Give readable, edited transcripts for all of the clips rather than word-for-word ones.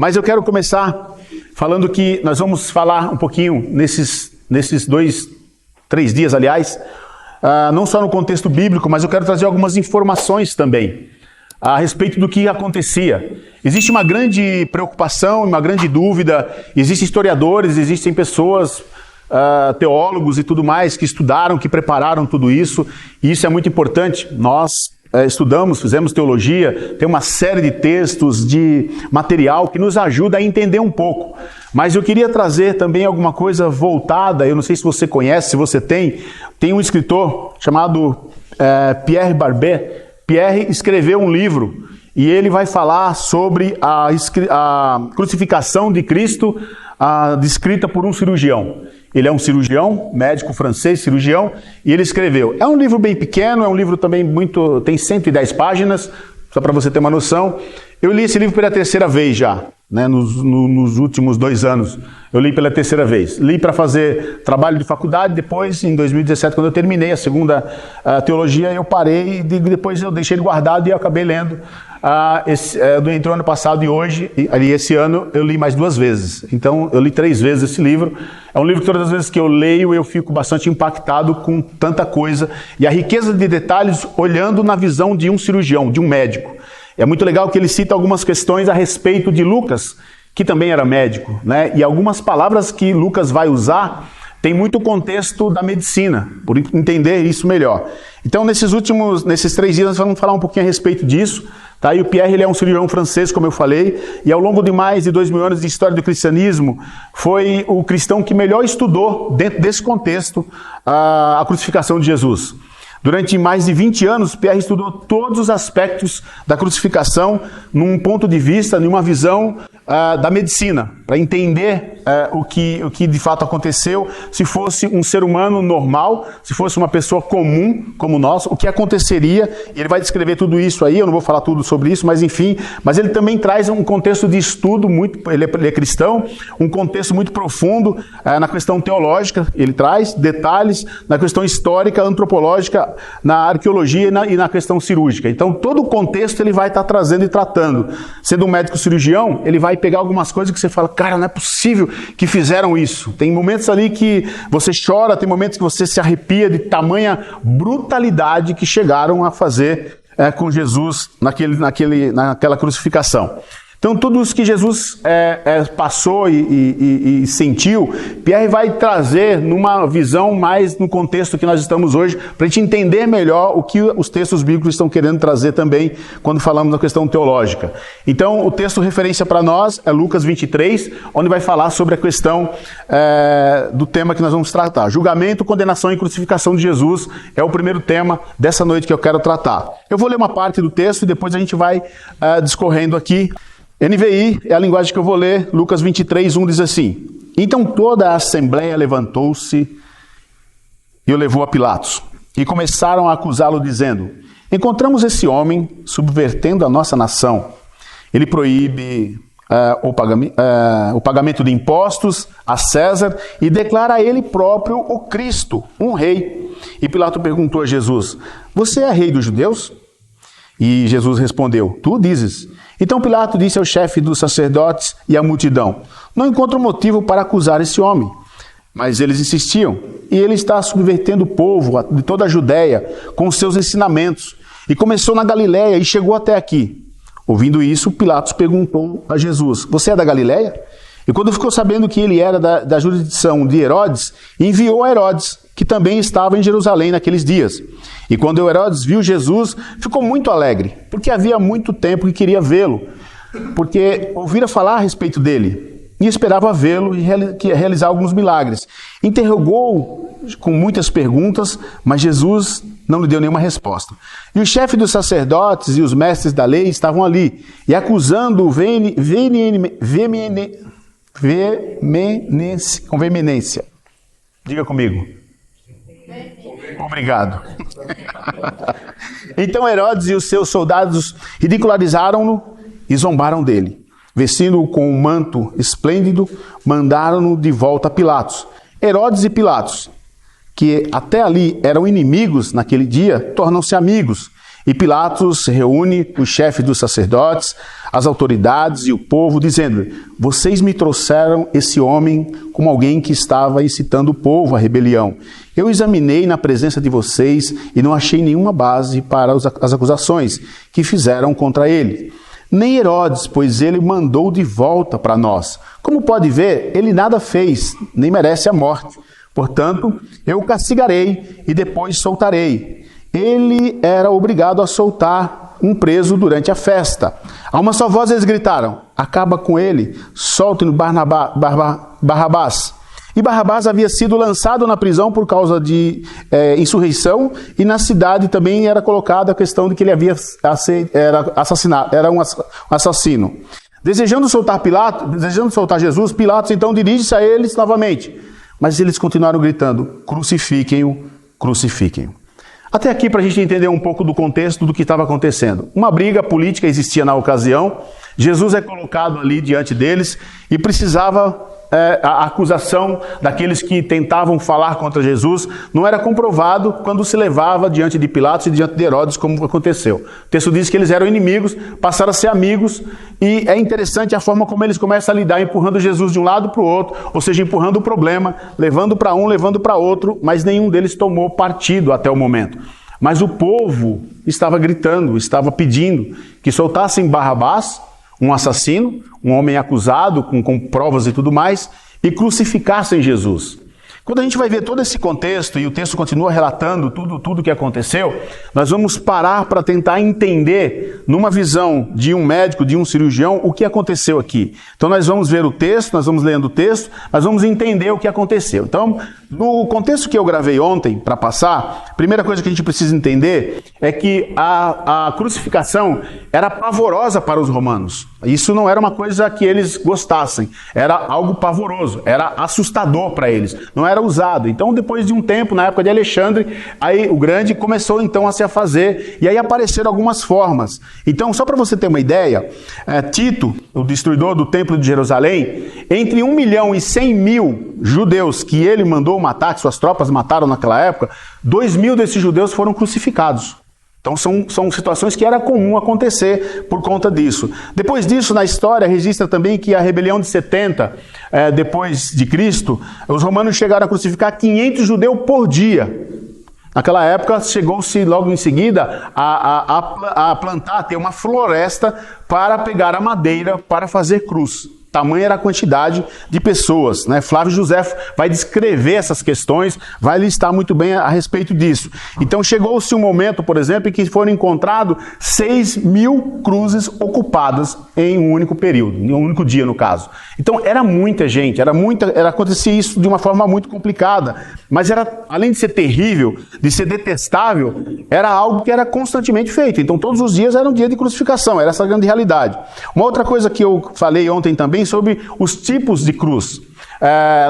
Mas eu quero começar falando que nós vamos falar um pouquinho nesses 3 dias, aliás, não só no contexto bíblico, mas eu quero trazer algumas informações também a respeito do que acontecia. Existe uma grande preocupação, uma grande dúvida, existem historiadores, existem pessoas, teólogos e tudo mais, que estudaram, que prepararam tudo isso, e isso é muito importante. Nós estudamos, fizemos teologia, tem uma série de textos, de material que nos ajuda a entender um pouco. Mas eu queria trazer também alguma coisa voltada, eu não sei se você conhece, se você tem um escritor chamado Pierre Barbet. Pierre escreveu um livro e ele vai falar sobre a crucificação de Cristo descrita por um cirurgião. Ele é um cirurgião, médico francês, cirurgião, e ele escreveu. É um livro bem pequeno, é um livro também tem 110 páginas, só para você ter uma noção. Eu li esse livro pela 3ª vez já, né, nos últimos 2 anos. Eu li pela 3ª vez. Li para fazer trabalho de faculdade, depois, em 2017, quando eu terminei a 2ª teologia, eu parei e depois eu deixei ele guardado e eu acabei lendo. Entre o ano passado e hoje, e esse ano, eu li mais 2 vezes. Então, eu li 3 vezes esse livro. É um livro que todas as vezes que eu leio, eu fico bastante impactado com tanta coisa. E a riqueza de detalhes olhando na visão de um cirurgião, de um médico. É muito legal que ele cita algumas questões a respeito de Lucas, que também era médico, né? E algumas palavras que Lucas vai usar tem muito contexto da medicina, por entender isso melhor. Então, nesses 3 dias, nós vamos falar um pouquinho a respeito disso. Tá? E o Pierre, ele é um cirurgião francês, como eu falei, e ao longo de mais de 2000 anos de história do cristianismo, foi o cristão que melhor estudou, dentro desse contexto, a crucificação de Jesus. Durante mais de 20 anos, Pierre estudou todos os aspectos da crucificação num ponto de vista, numa visão da medicina, para entender o que de fato aconteceu, se fosse um ser humano normal, se fosse uma pessoa comum como nós, o que aconteceria. E ele vai descrever tudo isso aí, eu não vou falar tudo sobre isso, mas enfim, mas ele também traz um contexto de estudo, ele é cristão, um contexto muito profundo na questão teológica, ele traz detalhes na questão histórica, antropológica, na arqueologia e na questão cirúrgica. Então todo o contexto ele vai estar trazendo e tratando. Sendo um médico cirurgião, ele vai pegar algumas coisas que você fala, cara, não é possível que fizeram isso. Tem momentos ali que você chora, tem momentos que você se arrepia de tamanha brutalidade que chegaram a fazer com Jesus naquela crucificação. Então, tudo isso que Jesus passou e sentiu, Pierre vai trazer numa visão mais no contexto que nós estamos hoje, para a gente entender melhor o que os textos bíblicos estão querendo trazer também, quando falamos da questão teológica. Então, o texto referência para nós é Lucas 23, onde vai falar sobre a questão do tema que nós vamos tratar. Julgamento, condenação e crucificação de Jesus é o primeiro tema dessa noite que eu quero tratar. Eu vou ler uma parte do texto e depois a gente vai discorrendo aqui. NVI é a linguagem que eu vou ler. Lucas 23, 1 diz assim: Então toda a assembleia levantou-se e o levou a Pilatos. E começaram a acusá-lo, dizendo: Encontramos esse homem subvertendo a nossa nação. Ele proíbe o pagamento de impostos a César e declara a ele próprio o Cristo, um rei. E Pilatos perguntou a Jesus: Você é rei dos judeus? E Jesus respondeu: Tu dizes. Então Pilatos disse ao chefe dos sacerdotes e à multidão: Não encontro motivo para acusar esse homem. Mas eles insistiam, e ele está subvertendo o povo de toda a Judéia com os seus ensinamentos. E começou na Galiléia e chegou até aqui. Ouvindo isso, Pilatos perguntou a Jesus: Você é da Galiléia? E quando ficou sabendo que ele era da jurisdição de Herodes, enviou a Herodes, que também estava em Jerusalém naqueles dias. E quando Herodes viu Jesus, ficou muito alegre, porque havia muito tempo que queria vê-lo, porque ouvira falar a respeito dele, e esperava vê-lo e realizar alguns milagres. Interrogou com muitas perguntas, mas Jesus não lhe deu nenhuma resposta. E o chefe dos sacerdotes e os mestres da lei estavam ali, e acusando-o com veemência. Diga comigo. Obrigado. Então Herodes e os seus soldados ridicularizaram-no e zombaram dele. Vestindo-o com um manto esplêndido, mandaram-no de volta a Pilatos. Herodes e Pilatos, que até ali eram inimigos naquele dia, tornam-se amigos. E Pilatos reúne o chefe dos sacerdotes, as autoridades e o povo, dizendo: vocês me trouxeram esse homem como alguém que estava incitando o povo à rebelião. Eu examinei na presença de vocês e não achei nenhuma base para as acusações que fizeram contra ele. Nem Herodes, pois ele mandou de volta para nós. Como pode ver, ele nada fez, nem merece a morte. Portanto, eu o castigarei e depois soltarei. Ele era obrigado a soltar um preso durante a festa. A uma só voz eles gritaram: acaba com ele, solte-no Barrabás. E Barrabás havia sido lançado na prisão por causa de insurreição, e na cidade também era colocada a questão de que ele era um assassino. Desejando soltar Jesus, Pilatos então dirige-se a eles novamente. Mas eles continuaram gritando: crucifiquem-o, crucifiquem-o. Até aqui, para a gente entender um pouco do contexto do que estava acontecendo. Uma briga política existia na ocasião, Jesus é colocado ali diante deles e precisava, a acusação daqueles que tentavam falar contra Jesus não era comprovado quando se levava diante de Pilatos e diante de Herodes, como aconteceu. O texto diz que eles eram inimigos, passaram a ser amigos, e é interessante a forma como eles começam a lidar, empurrando Jesus de um lado para o outro, ou seja, empurrando o problema, levando para um, levando para outro, mas nenhum deles tomou partido até o momento. Mas o povo estava gritando, estava pedindo que soltassem Barrabás, um assassino, um homem acusado com provas e tudo mais, e crucificassem Jesus. Quando a gente vai ver todo esse contexto, e o texto continua relatando tudo o que aconteceu, nós vamos parar para tentar entender, numa visão de um médico, de um cirurgião, o que aconteceu aqui. Então nós vamos ver o texto, nós vamos lendo o texto, nós vamos entender o que aconteceu. Então, no contexto que eu gravei ontem, para passar, a primeira coisa que a gente precisa entender é que a crucificação era pavorosa para os romanos. Isso não era uma coisa que eles gostassem, era algo pavoroso, era assustador para eles, não era usado. Então, depois de um tempo, na época de Alexandre, aí o Grande começou então a se fazer, e aí apareceram algumas formas. Então, só para você ter uma ideia, Tito, o destruidor do Templo de Jerusalém, entre 1.100.000 judeus que ele mandou matar, que suas tropas mataram naquela época, 2.000 desses judeus foram crucificados. Então são situações que era comum acontecer por conta disso. Depois disso, na história, registra também que a rebelião de 70, depois de Cristo, os romanos chegaram a crucificar 500 judeus por dia. Naquela época, chegou-se logo em seguida a plantar, a ter uma floresta para pegar a madeira para fazer cruz. Tamanha era a quantidade de pessoas, né? Flávio Josefo vai descrever essas questões, vai listar muito bem a respeito disso. Então chegou-se um momento, por exemplo, em que foram encontrados 6.000 cruzes ocupadas em um único período, em um único dia no caso. Então era muita gente, acontecia isso de uma forma muito complicada, mas era, além de ser terrível, de ser detestável, era algo que era constantemente feito. Então todos os dias era um dia de crucificação, era essa a grande realidade. Uma outra coisa que eu falei ontem também sobre os tipos de cruz.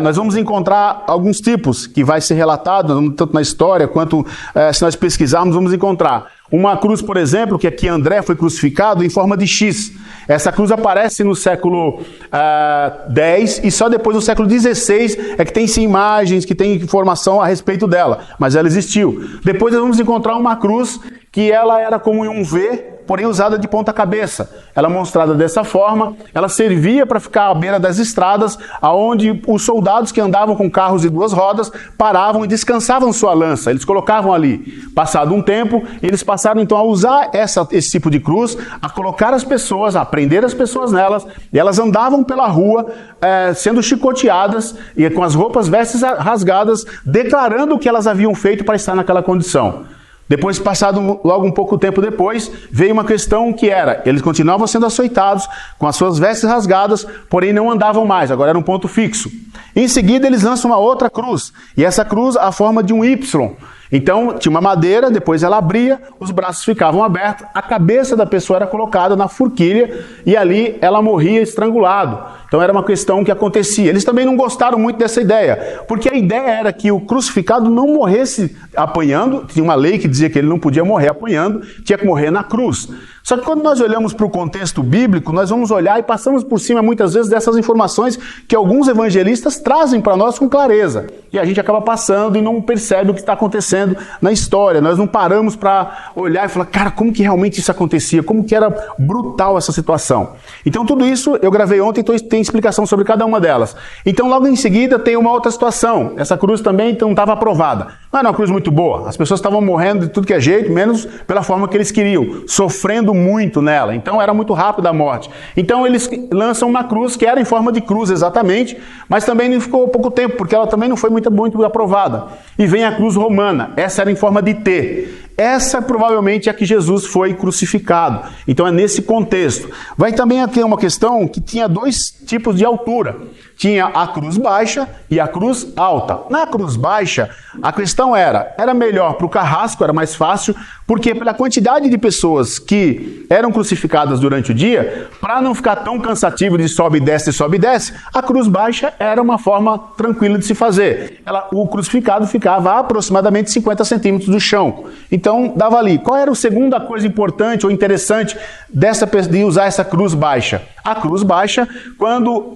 Nós vamos encontrar alguns tipos que vai ser relatado, tanto na história quanto se nós pesquisarmos, vamos encontrar. Uma cruz, por exemplo, que aqui André foi crucificado em forma de X. Essa cruz aparece no século X e só depois no século XVI é que tem-se imagens, que tem informação a respeito dela. Mas ela existiu. Depois nós vamos encontrar uma cruz que ela era como um V, porém usada de ponta cabeça. Ela mostrada dessa forma, ela servia para ficar à beira das estradas, aonde os soldados que andavam com carros de 2 rodas paravam e descansavam sua lança. Eles colocavam ali. Passado um tempo, eles passaram então a usar esse tipo de cruz, a colocar as pessoas, a prender as pessoas nelas, e elas andavam pela rua sendo chicoteadas e com as roupas, vestes rasgadas, declarando o que elas haviam feito para estar naquela condição. Depois, passado logo um pouco tempo depois, veio uma questão que era, eles continuavam sendo açoitados, com as suas vestes rasgadas, porém não andavam mais, agora era um ponto fixo. Em seguida, eles lançam uma outra cruz, e essa cruz, a forma de um Y. Então, tinha uma madeira, depois ela abria, os braços ficavam abertos, a cabeça da pessoa era colocada na forquilha, e ali ela morria estrangulado. Então era uma questão que acontecia. Eles também não gostaram muito dessa ideia, porque a ideia era que o crucificado não morresse apanhando, tinha uma lei que dizia que ele não podia morrer apanhando, tinha que morrer na cruz. Só que quando nós olhamos para o contexto bíblico, nós vamos olhar e passamos por cima muitas vezes dessas informações que alguns evangelistas trazem para nós com clareza. E a gente acaba passando e não percebe o que está acontecendo. acontecendo na história. Nós não paramos para olhar e falar, cara, como que realmente isso acontecia? Como que era brutal essa situação? Então tudo isso eu gravei ontem, então tem explicação sobre cada uma delas. Então logo em seguida tem uma outra situação. Essa cruz também não estava aprovada. Não era uma cruz muito boa. As pessoas estavam morrendo de tudo que é jeito, menos pela forma que eles queriam, sofrendo muito nela. Então era muito rápido a morte. Então eles lançam uma cruz que era em forma de cruz exatamente, mas também não ficou pouco tempo, porque ela também não foi muito aprovada. E vem a cruz romana. Essa era em forma de T. Essa provavelmente é a que Jesus foi crucificado. Então é nesse contexto. Vai também ter uma questão que tinha dois tipos de altura. Tinha a cruz baixa e a cruz alta. Na cruz baixa, a questão era melhor para o carrasco, era mais fácil, porque pela quantidade de pessoas que eram crucificadas durante o dia, para não ficar tão cansativo de sobe e desce, a cruz baixa era uma forma tranquila de se fazer. O crucificado ficava a aproximadamente 50 centímetros do chão. Então, dava ali. Qual era a segunda coisa importante ou interessante de usar essa cruz baixa? A cruz baixa, quando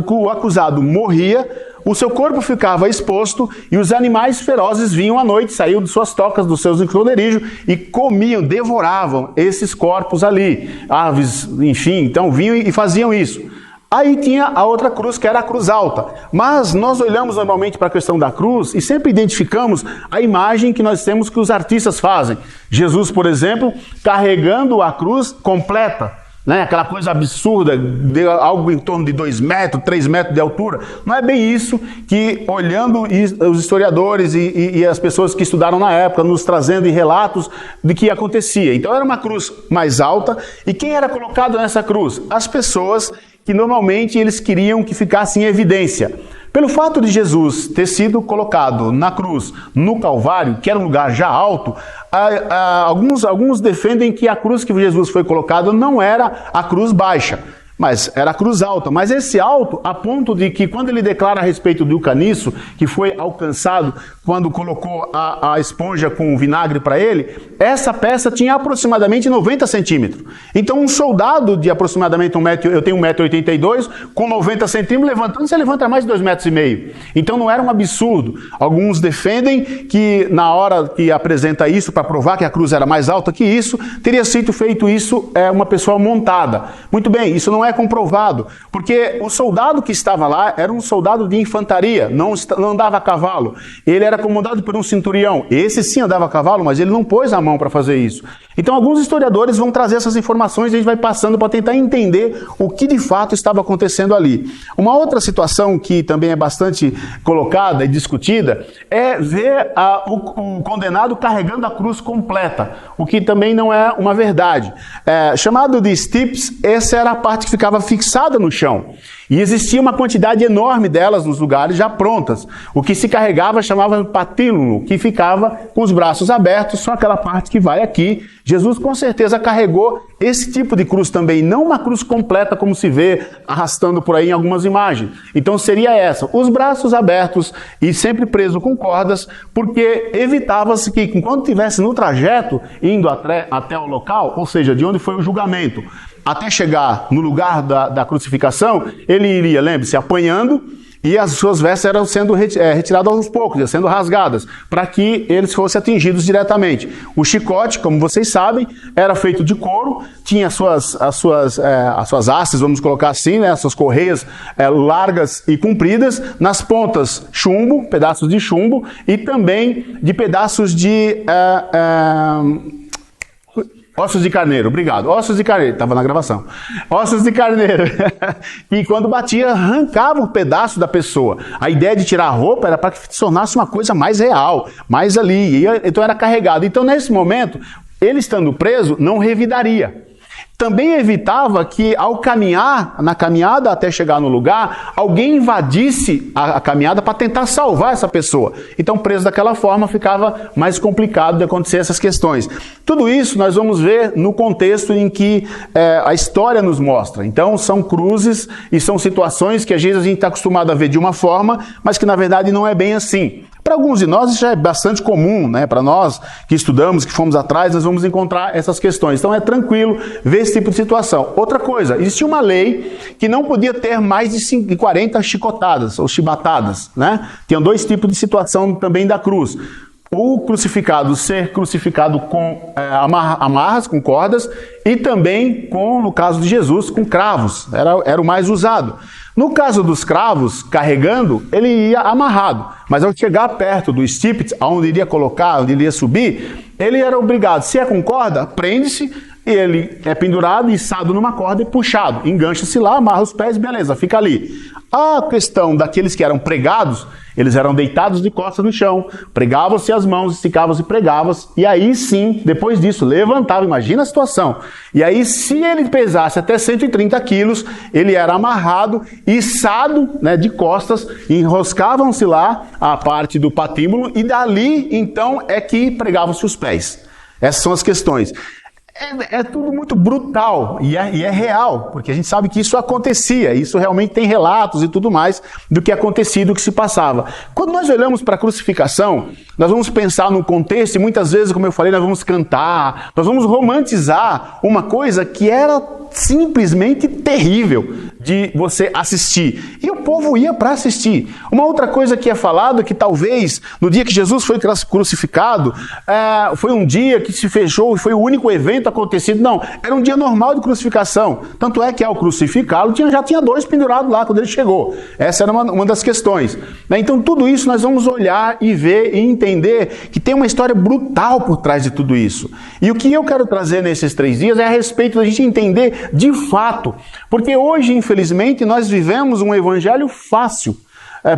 o acusado morria, o seu corpo ficava exposto e os animais ferozes vinham à noite, saíam de suas tocas, dos seus esconderijos e comiam, devoravam esses corpos ali. Aves, enfim, então vinham e faziam isso. Aí tinha a outra cruz, que era a cruz alta. Mas nós olhamos normalmente para a questão da cruz e sempre identificamos a imagem que nós temos que os artistas fazem. Jesus, por exemplo, carregando a cruz completa. Né? Aquela coisa absurda, de algo em torno de 2 metros, 3 metros de altura. Não é bem isso que, olhando os historiadores e as pessoas que estudaram na época, nos trazendo relatos de que acontecia. Então era uma cruz mais alta. E quem era colocado nessa cruz? As pessoas que normalmente eles queriam que ficasse em evidência. Pelo fato de Jesus ter sido colocado na cruz, no Calvário, que era um lugar já alto, alguns defendem que a cruz que Jesus foi colocado não era a cruz baixa, mas era a cruz alta. Mas esse alto, a ponto de que quando ele declara a respeito do caniço, que foi alcançado quando colocou a esponja com vinagre para ele, essa peça tinha aproximadamente 90 centímetros. Então um soldado de aproximadamente eu tenho 1,82 m, com 90 centímetros, levantando, você levanta mais de 2,5 m. Então não era um absurdo. Alguns defendem que na hora que apresenta isso, para provar que a cruz era mais alta que isso, teria sido feito isso uma pessoa montada. Muito bem, isso não é comprovado, porque o soldado que estava lá era um soldado de infantaria, não andava a cavalo. Ele era comandado por um centurião. Esse sim andava a cavalo, mas ele não pôs a mão para fazer isso. Então alguns historiadores vão trazer essas informações e a gente vai passando para tentar entender o que de fato estava acontecendo ali. Uma outra situação que também é bastante colocada e discutida é ver o condenado carregando a cruz completa, o que também não é uma verdade. Chamado de stips, essa era a parte que ficava fixada no chão. E existia uma quantidade enorme delas nos lugares já prontas. O que se carregava chamava patílulo, que ficava com os braços abertos, só aquela parte que vai aqui. Jesus com certeza carregou esse tipo de cruz também, não uma cruz completa como se vê arrastando por aí em algumas imagens. Então seria essa, os braços abertos e sempre preso com cordas, porque evitava-se que enquanto estivesse no trajeto, indo até o local, ou seja, de onde foi o julgamento, até chegar no lugar da crucificação, ele iria, lembre-se, apanhando, e as suas vestes eram sendo retiradas aos poucos, sendo rasgadas, para que eles fossem atingidos diretamente. O chicote, como vocês sabem, era feito de couro, tinha as suas hastes, vamos colocar assim, né, as suas correias largas e compridas, nas pontas chumbo, pedaços de chumbo, e também de pedaços de... ossos de carneiro, obrigado. Ossos de carneiro, estava na gravação. Ossos de carneiro. E quando batia, arrancava um pedaço da pessoa. A ideia de tirar a roupa era para que se tornasse uma coisa mais real, mais ali. Então era carregado. Então nesse momento, ele estando preso, não revidaria. Também evitava que ao caminhar, na caminhada até chegar no lugar, alguém invadisse a caminhada para tentar salvar essa pessoa. Então, preso daquela forma, ficava mais complicado de acontecer essas questões. Tudo isso nós vamos ver no contexto em que a história nos mostra. Então, são cruzes e são situações que às vezes a gente está acostumado a ver de uma forma, mas que na verdade não é bem assim. Para alguns de nós isso já é bastante comum, né? Para nós que estudamos, que fomos atrás, nós vamos encontrar essas questões. Então é tranquilo ver esse tipo de situação. Outra coisa, existia uma lei que não podia ter mais de 40 chicotadas ou chibatadas, né? Tinham dois tipos de situação também da cruz. o crucificado ser crucificado com amarras, com cordas, e também no caso de Jesus, com cravos, era o mais usado. No caso dos cravos, carregando, ele ia amarrado, mas ao chegar perto do stipit, onde iria colocar, onde ele ia subir, ele era obrigado, se é com corda, prende-se, ele é pendurado, içado numa corda e puxado, engancha-se lá, amarra os pés, beleza, fica ali. A questão daqueles que eram pregados, eles eram deitados de costas no chão, pregavam-se as mãos, esticavam-se e pregavam-se, e aí sim, depois disso, levantavam, imagina a situação. E aí, se ele pesasse até 130 quilos, ele era amarrado, içado, né, de costas, enroscavam-se lá a parte do patíbulo, e dali, então, é que pregavam-se os pés. Essas são as questões. É tudo muito brutal e é real, porque a gente sabe que isso acontecia, isso realmente tem relatos e tudo mais do que acontecia, do que se passava. Quando nós olhamos para a crucificação, nós vamos pensar no contexto e muitas vezes, como eu falei, nós vamos cantar, nós vamos romantizar uma coisa que era simplesmente terrível de você assistir. E o povo ia para assistir. Uma outra coisa que é falado, que talvez no dia que Jesus foi crucificado, foi um dia que se fechou e foi o único evento acontecido. Não, era um dia normal de crucificação. Tanto é que ao crucificá-lo já tinha 2 pendurados lá quando ele chegou. Essa era uma das questões. Então tudo isso nós vamos olhar e ver e entender que tem uma história brutal por trás de tudo isso. E o que eu quero trazer nesses 3 dias é a respeito da gente entender de fato. Porque hoje, infelizmente, nós vivemos um evangelho fácil.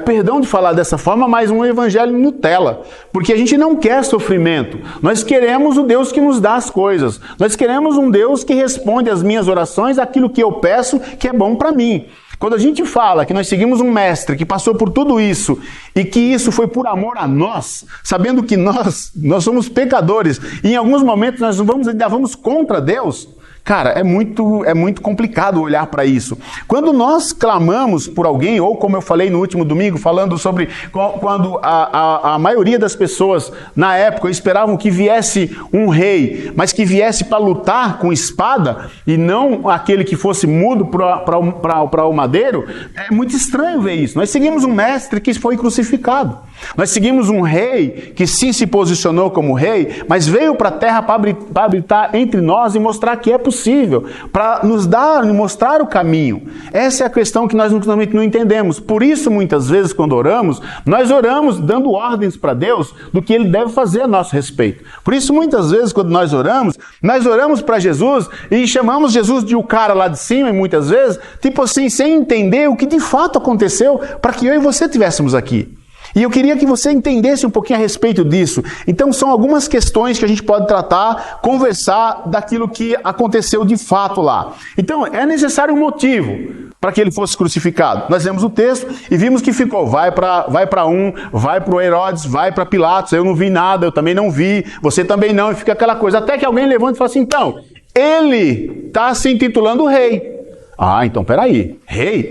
Perdão de falar dessa forma, mas um evangelho Nutella. Porque a gente não quer sofrimento. Nós queremos o Deus que nos dá as coisas. Nós queremos um Deus que responde às minhas orações, aquilo que eu peço, que é bom para mim. Quando a gente fala que nós seguimos um mestre que passou por tudo isso e que isso foi por amor a nós, sabendo que nós somos pecadores e em alguns momentos nós ainda vamos contra Deus, cara, é muito complicado olhar para isso. Quando nós clamamos por alguém, ou como eu falei no último domingo, falando sobre quando a maioria das pessoas na época esperavam que viesse um rei, mas que viesse para lutar com espada, e não aquele que fosse mudo para o madeiro, é muito estranho ver isso. Nós seguimos um mestre que foi crucificado. Nós seguimos um rei que sim se posicionou como rei, mas veio para a terra para habitar entre nós e mostrar que é possível, para nos mostrar o caminho. Essa é a questão que nós não entendemos. Por isso, muitas vezes, quando oramos, nós oramos dando ordens para Deus do que Ele deve fazer a nosso respeito. Por isso, muitas vezes, quando nós oramos para Jesus e chamamos Jesus de o cara lá de cima, e muitas vezes, tipo assim, sem entender o que de fato aconteceu para que eu e você estivéssemos aqui. E eu queria que você entendesse um pouquinho a respeito disso. Então são algumas questões que a gente pode tratar, conversar daquilo que aconteceu de fato lá. Então é necessário um motivo para que ele fosse crucificado. Nós lemos o texto e vimos que ficou, vai para o Herodes, vai para Pilatos, eu não vi nada, eu também não vi, você também não, e fica aquela coisa. Até que alguém levanta e fala assim, então, ele está se intitulando rei. Ah, então peraí, rei?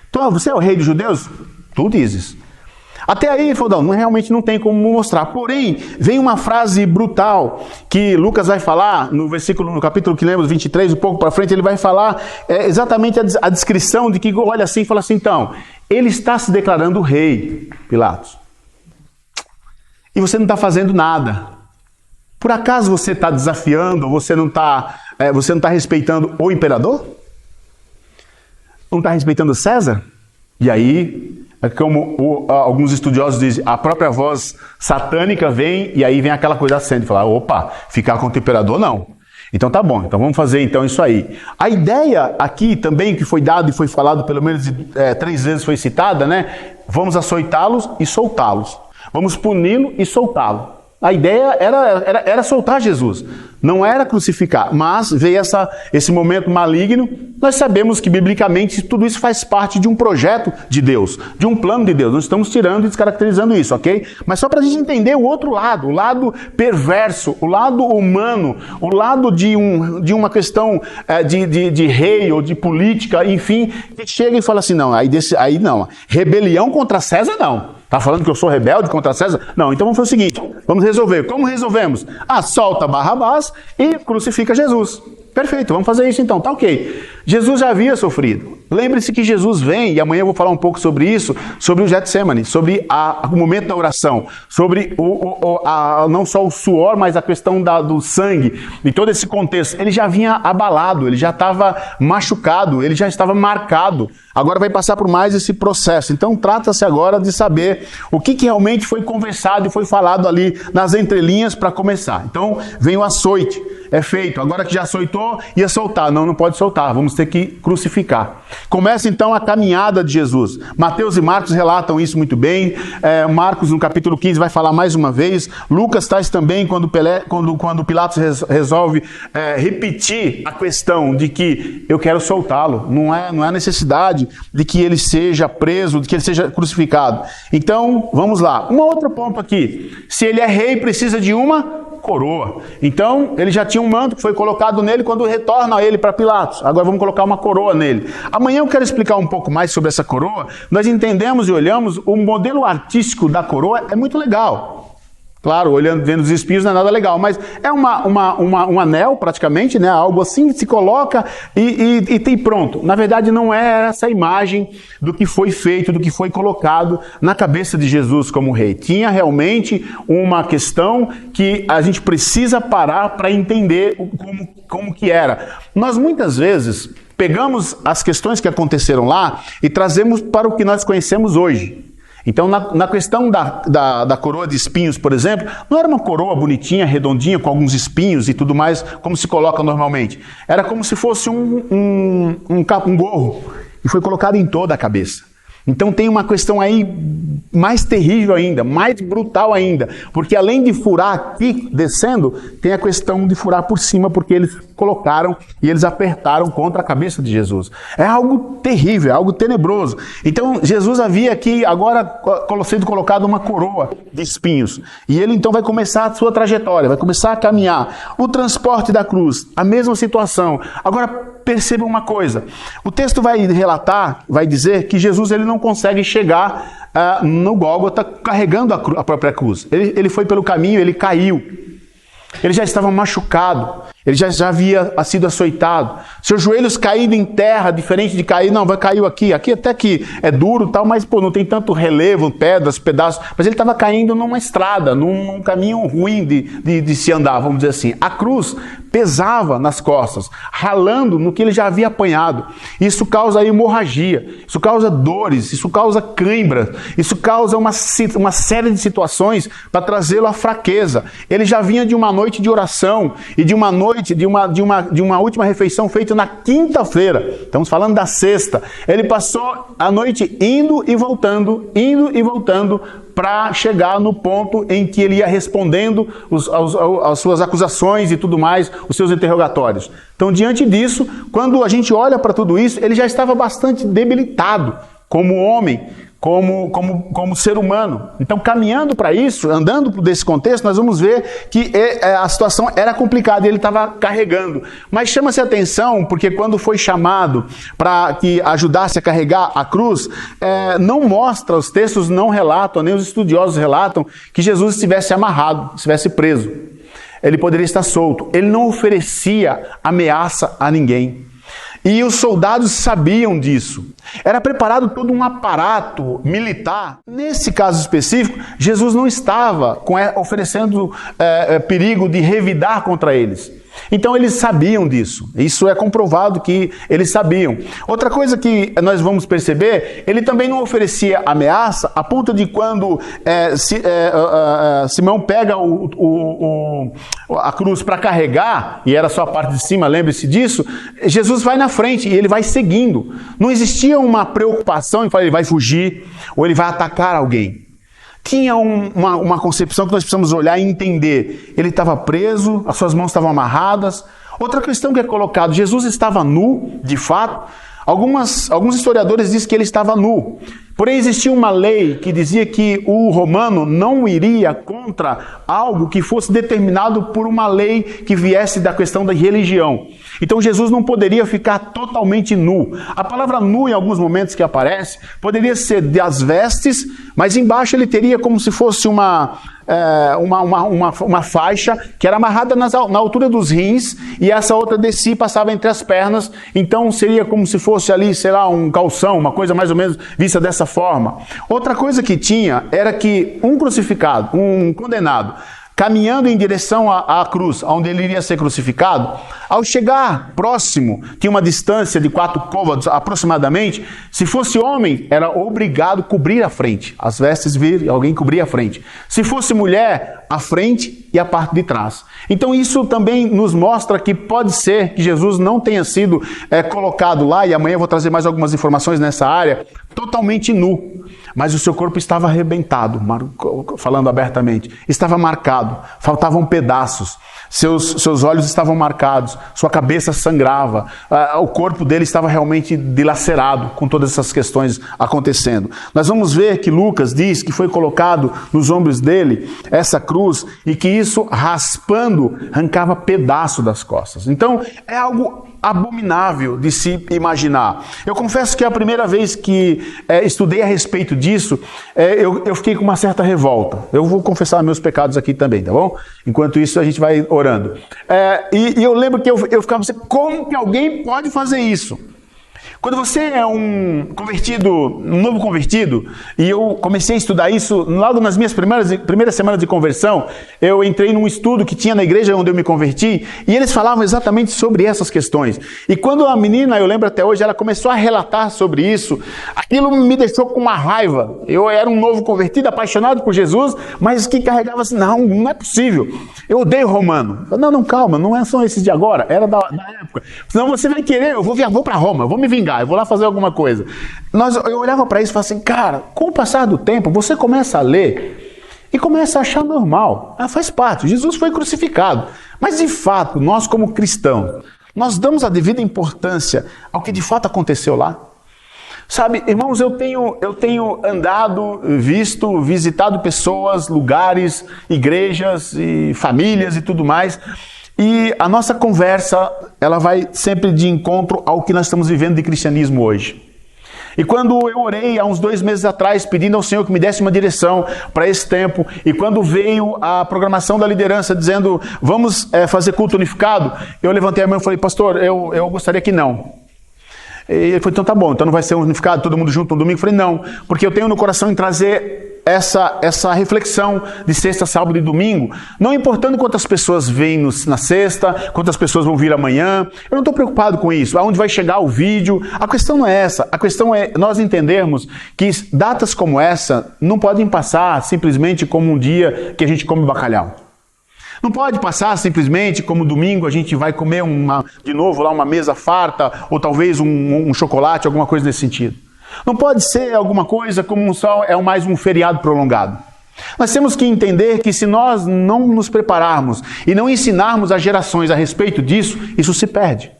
Então, você é o rei dos judeus? Tu dizes. Até aí ele falou, não, realmente não tem como mostrar. Porém, vem uma frase brutal que Lucas vai falar no capítulo que lemos, 23, um pouco para frente, ele vai falar exatamente a descrição de que olha assim e fala assim, então, ele está se declarando rei, Pilatos. E você não está fazendo nada. Por acaso você está desafiando, você não está respeitando o imperador? Não está respeitando César? E aí, como alguns estudiosos dizem, a própria voz satânica vem e aí vem aquela coisa acende, falar, opa, ficar com o imperador não. Então tá bom, então vamos fazer então isso aí. A ideia aqui também que foi dado e foi falado pelo menos 3 vezes foi citada, né? Vamos açoitá-los e soltá-los. Vamos puni-lo e soltá-lo. A ideia era soltar Jesus, não era crucificar, mas veio esse momento maligno. Nós sabemos que biblicamente tudo isso faz parte de um projeto de Deus, de um plano de Deus. Nós estamos tirando e descaracterizando isso, ok? Mas só para a gente entender o outro lado, o lado perverso, o lado humano, o lado de uma questão de rei ou de política, enfim, que chega e fala assim, não, aí não, rebelião contra César não. Está falando que eu sou rebelde contra César? Não, então vamos fazer o seguinte, vamos resolver. Como resolvemos? Solta Barrabás e crucifica Jesus. Perfeito, vamos fazer isso então, tá ok. Jesus já havia sofrido. Lembre-se que Jesus vem, e amanhã eu vou falar um pouco sobre isso, sobre o Getsemane, sobre o momento da oração, sobre não só o suor, mas a questão do sangue, e todo esse contexto. Ele já vinha abalado, ele já estava machucado, ele já estava marcado. Agora vai passar por mais esse processo. Então trata-se agora de saber o que realmente foi conversado e foi falado ali nas entrelinhas para começar. Então vem o açoite, é feito. Agora que já açoitou, ia soltar. Não pode soltar, vamos ter que crucificar. Começa então a caminhada de Jesus. Mateus e Marcos relatam isso muito bem. Marcos no capítulo 15 vai falar mais uma vez. Lucas traz também quando Pilatos resolve repetir a questão de que eu quero soltá-lo. Não é necessidade de que ele seja preso, de que ele seja crucificado. Então, vamos lá. Um outro ponto aqui. Se ele é rei, precisa de uma coroa. Então, ele já tinha um manto que foi colocado nele quando retorna ele para Pilatos. Agora vamos colocar uma coroa nele. Amanhã eu quero explicar um pouco mais sobre essa coroa. Nós entendemos e olhamos, o modelo artístico da coroa é muito legal. Claro, vendo os espinhos não é nada legal, mas é um anel praticamente, né? Algo assim, se coloca e tem pronto. Na verdade não é essa imagem do que foi feito, do que foi colocado na cabeça de Jesus como rei. Tinha realmente uma questão que a gente precisa parar para entender como que era. Nós muitas vezes pegamos as questões que aconteceram lá e trazemos para o que nós conhecemos hoje. Então, na questão da coroa de espinhos, por exemplo, não era uma coroa bonitinha, redondinha, com alguns espinhos e tudo mais, como se coloca normalmente. Era como se fosse um gorro, e foi colocado em toda a cabeça. Então tem uma questão aí mais terrível ainda, mais brutal ainda, porque além de furar aqui, descendo, tem a questão de furar por cima, porque eles colocaram e eles apertaram contra a cabeça de Jesus. É algo terrível, é algo tenebroso. Então Jesus havia aqui agora sendo colocado uma coroa de espinhos, e ele então vai começar a sua trajetória, vai começar a caminhar. O transporte da cruz, a mesma situação. Agora perceba uma coisa, o texto vai relatar, vai dizer que Jesus ele não consegue chegar no Gólgota carregando a própria cruz. Ele foi pelo caminho, ele caiu. Ele já estava machucado, ele já havia sido açoitado. Seus joelhos caídos em terra, diferente de cair, não, caiu aqui até que é duro tal, mas não tem tanto relevo, pedras, pedaços. Mas ele estava caindo numa estrada, num caminho ruim de se andar, vamos dizer assim. A cruz pesava nas costas, ralando no que ele já havia apanhado. Isso causa hemorragia, isso causa dores, isso causa cãibras, isso causa uma série de situações para trazê-lo à fraqueza. Ele já vinha de uma noite de oração e de uma noite, de uma última refeição feita na quinta-feira. Estamos falando da sexta. Ele passou a noite indo e voltando, para chegar no ponto em que ele ia respondendo as suas acusações e tudo mais, os seus interrogatórios. Então, diante disso, quando a gente olha para tudo isso, ele já estava bastante debilitado como homem, como ser humano. Então, caminhando para isso, andando desse contexto, nós vamos ver que a situação era complicada e ele estava carregando. Mas chama-se a atenção, porque quando foi chamado para que ajudasse a carregar a cruz, não mostra, os textos não relatam, nem os estudiosos relatam, que Jesus estivesse amarrado, estivesse preso. Ele poderia estar solto. Ele não oferecia ameaça a ninguém. E os soldados sabiam disso. Era preparado todo um aparato militar. Nesse caso específico, Jesus não estava oferecendo perigo de revidar contra eles. Então eles sabiam disso. Isso é comprovado que eles sabiam. Outra coisa que nós vamos perceber, ele também não oferecia ameaça a ponto de quando Simão pega a cruz para carregar, e era só a parte de cima, lembre-se disso, Jesus vai na frente e ele vai seguindo. Não existia uma preocupação em falar ele vai fugir ou ele vai atacar alguém. Tinha uma concepção que nós precisamos olhar e entender. Ele estava preso, as suas mãos estavam amarradas. Outra questão que é colocada, Jesus estava nu, de fato. Alguns historiadores dizem que ele estava nu. Porém, existia uma lei que dizia que o romano não iria contra algo que fosse determinado por uma lei que viesse da questão da religião. Então, Jesus não poderia ficar totalmente nu. A palavra nu, em alguns momentos que aparece, poderia ser das vestes, mas embaixo ele teria como se fosse uma uma faixa que era amarrada na altura dos rins, e essa outra descia e passava entre as pernas. Então seria como se fosse ali, sei lá, um calção, uma coisa mais ou menos vista dessa forma. Outra coisa que tinha era que um crucificado, um condenado, caminhando em direção à cruz, onde ele iria ser crucificado, ao chegar próximo, tinha uma distância de 4 côvados aproximadamente, se fosse homem, era obrigado a cobrir a frente, as vestes vir e alguém cobrir a frente. Se fosse mulher, a frente e a parte de trás. Então isso também nos mostra que pode ser que Jesus não tenha sido colocado lá, e amanhã eu vou trazer mais algumas informações nessa área, totalmente nu, mas o seu corpo estava arrebentado, falando abertamente, estava marcado, faltavam pedaços, seus olhos estavam marcados, sua cabeça sangrava, o corpo dele estava realmente dilacerado com todas essas questões acontecendo. Nós vamos ver que Lucas diz que foi colocado nos ombros dele essa cruz, e que isso, raspando, arrancava pedaço das costas. Então é algo abominável de se imaginar. Eu confesso que a primeira vez que estudei a respeito disso, eu fiquei com uma certa revolta. Eu vou confessar meus pecados aqui também, tá bom? Enquanto isso a gente vai orando. E eu lembro que eu ficava assim, como que alguém pode fazer isso? Quando você é um novo convertido, e eu comecei a estudar isso logo nas minhas primeiras semanas de conversão, eu entrei num estudo que tinha na igreja onde eu me converti, e eles falavam exatamente sobre essas questões. E quando a menina, eu lembro até hoje, ela começou a relatar sobre isso, aquilo me deixou com uma raiva. Eu era um novo convertido, apaixonado por Jesus, mas que carregava assim, não é possível. Eu odeio Romano. Não, calma, não são esses de agora, era da época. Senão você vai querer, eu vou para Roma, eu vou me vingar. Eu vou lá fazer alguma coisa. Eu olhava para isso e falava assim, cara, com o passar do tempo, você começa a ler e começa a achar normal. Faz parte, Jesus foi crucificado. Mas de fato, nós como cristãos, nós damos a devida importância ao que de fato aconteceu lá? Sabe, irmãos, eu tenho andado, visitado pessoas, lugares, igrejas e famílias e tudo mais. E a nossa conversa, ela vai sempre de encontro ao que nós estamos vivendo de cristianismo hoje. E quando eu orei há uns 2 meses atrás, pedindo ao Senhor que me desse uma direção para esse tempo, e quando veio a programação da liderança dizendo, vamos fazer culto unificado, eu levantei a mão e falei, pastor, eu gostaria que não. E ele falou, então tá bom, então não vai ser unificado, todo mundo junto no domingo? Eu falei, não, porque eu tenho no coração em trazer essa reflexão de sexta, sábado e domingo, não importando quantas pessoas vêm na sexta, quantas pessoas vão vir amanhã, eu não estou preocupado com isso, aonde vai chegar o vídeo, a questão não é essa, a questão é nós entendermos que datas como essa não podem passar simplesmente como um dia que a gente come bacalhau. Não pode passar simplesmente como domingo a gente vai comer de novo lá uma mesa farta, ou talvez um chocolate, alguma coisa nesse sentido. Não pode ser alguma coisa como mais um feriado prolongado. Nós temos que entender que se nós não nos prepararmos e não ensinarmos as gerações a respeito disso, isso se perde.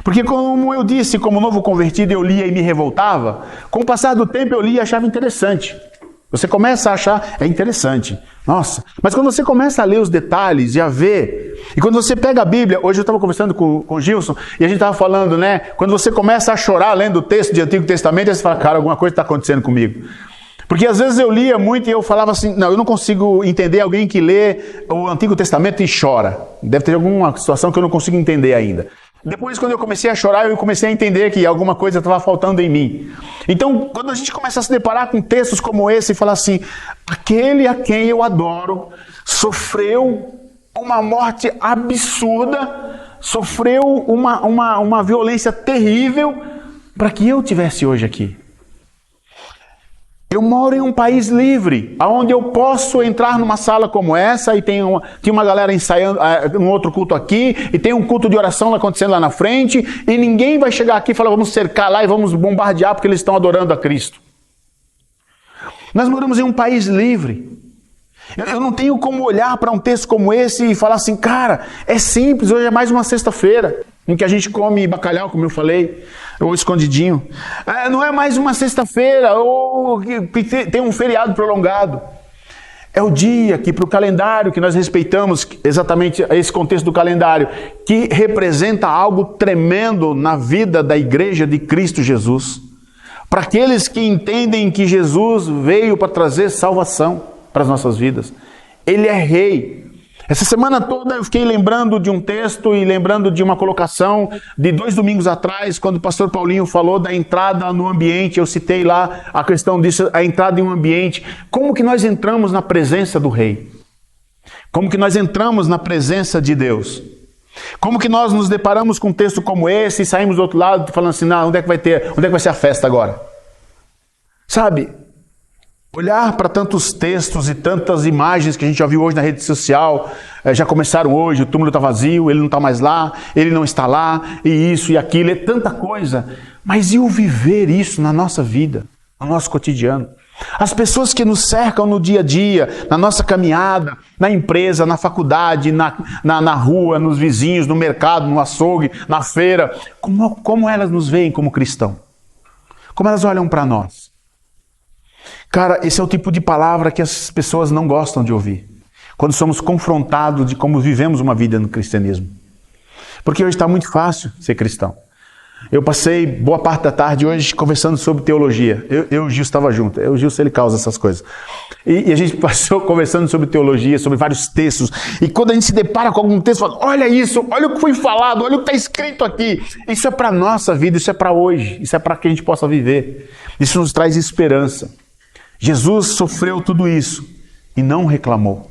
Porque como eu disse, como novo convertido eu lia e me revoltava, com o passar do tempo eu lia e achava interessante. Você começa a achar, é interessante. Nossa, mas quando você começa a ler os detalhes e a ver, e quando você pega a Bíblia, hoje eu estava conversando com o Gilson, e a gente estava falando, né, quando você começa a chorar lendo o texto de Antigo Testamento, aí você fala, cara, alguma coisa está acontecendo comigo. Porque às vezes eu lia muito e eu falava assim, não, eu não consigo entender alguém que lê o Antigo Testamento e chora. Deve ter alguma situação que eu não consigo entender ainda. Depois, quando eu comecei a chorar, eu comecei a entender que alguma coisa estava faltando em mim. Então, quando a gente começa a se deparar com textos como esse e falar assim, aquele a quem eu adoro sofreu uma morte absurda, sofreu uma violência terrível para que eu estivesse hoje aqui. Eu moro em um país livre, onde eu posso entrar numa sala como essa e tem uma galera ensaiando um outro culto aqui, e tem um culto de oração acontecendo lá na frente, e ninguém vai chegar aqui e falar, vamos cercar lá e vamos bombardear porque eles estão adorando a Cristo. Nós moramos em um país livre. Eu não tenho como olhar para um texto como esse e falar assim, cara, é simples, hoje é mais uma sexta-feira, em que a gente come bacalhau, como eu falei, ou escondidinho. Não é mais uma sexta-feira, ou que tem um feriado prolongado. É o dia que, para o calendário, que nós respeitamos exatamente esse contexto do calendário, que representa algo tremendo na vida da igreja de Cristo Jesus. Para aqueles que entendem que Jesus veio para trazer salvação para as nossas vidas. Ele é rei. Essa semana toda eu fiquei lembrando de um texto e lembrando de uma colocação de 2 domingos atrás, quando o pastor Paulinho falou da entrada no ambiente. Eu citei lá a questão disso, a entrada em um ambiente. Como que nós entramos na presença do rei? Como que nós entramos na presença de Deus? Como que nós nos deparamos com um texto como esse e saímos do outro lado falando assim, não, onde é que vai ser a festa agora? Sabe, olhar para tantos textos e tantas imagens que a gente já viu hoje na rede social, já começaram hoje, o túmulo está vazio, ele não está mais lá, ele não está lá, e isso e aquilo, é tanta coisa. Mas e o viver isso na nossa vida, no nosso cotidiano? As pessoas que nos cercam no dia a dia, na nossa caminhada, na empresa, na faculdade, na rua, nos vizinhos, no mercado, no açougue, na feira, como elas nos veem como cristão? Como elas olham para nós? Cara, esse é o tipo de palavra que as pessoas não gostam de ouvir, quando somos confrontados de como vivemos uma vida no cristianismo. Porque hoje está muito fácil ser cristão. Eu passei boa parte da tarde hoje conversando sobre teologia. Eu e o Gil estava junto. O Gil, ele causa essas coisas. E a gente passou conversando sobre teologia, sobre vários textos. E quando a gente se depara com algum texto, fala, olha isso, olha o que foi falado, olha o que está escrito aqui. Isso é para a nossa vida, isso é para hoje, isso é para que a gente possa viver. Isso nos traz esperança. Jesus sofreu tudo isso e não reclamou.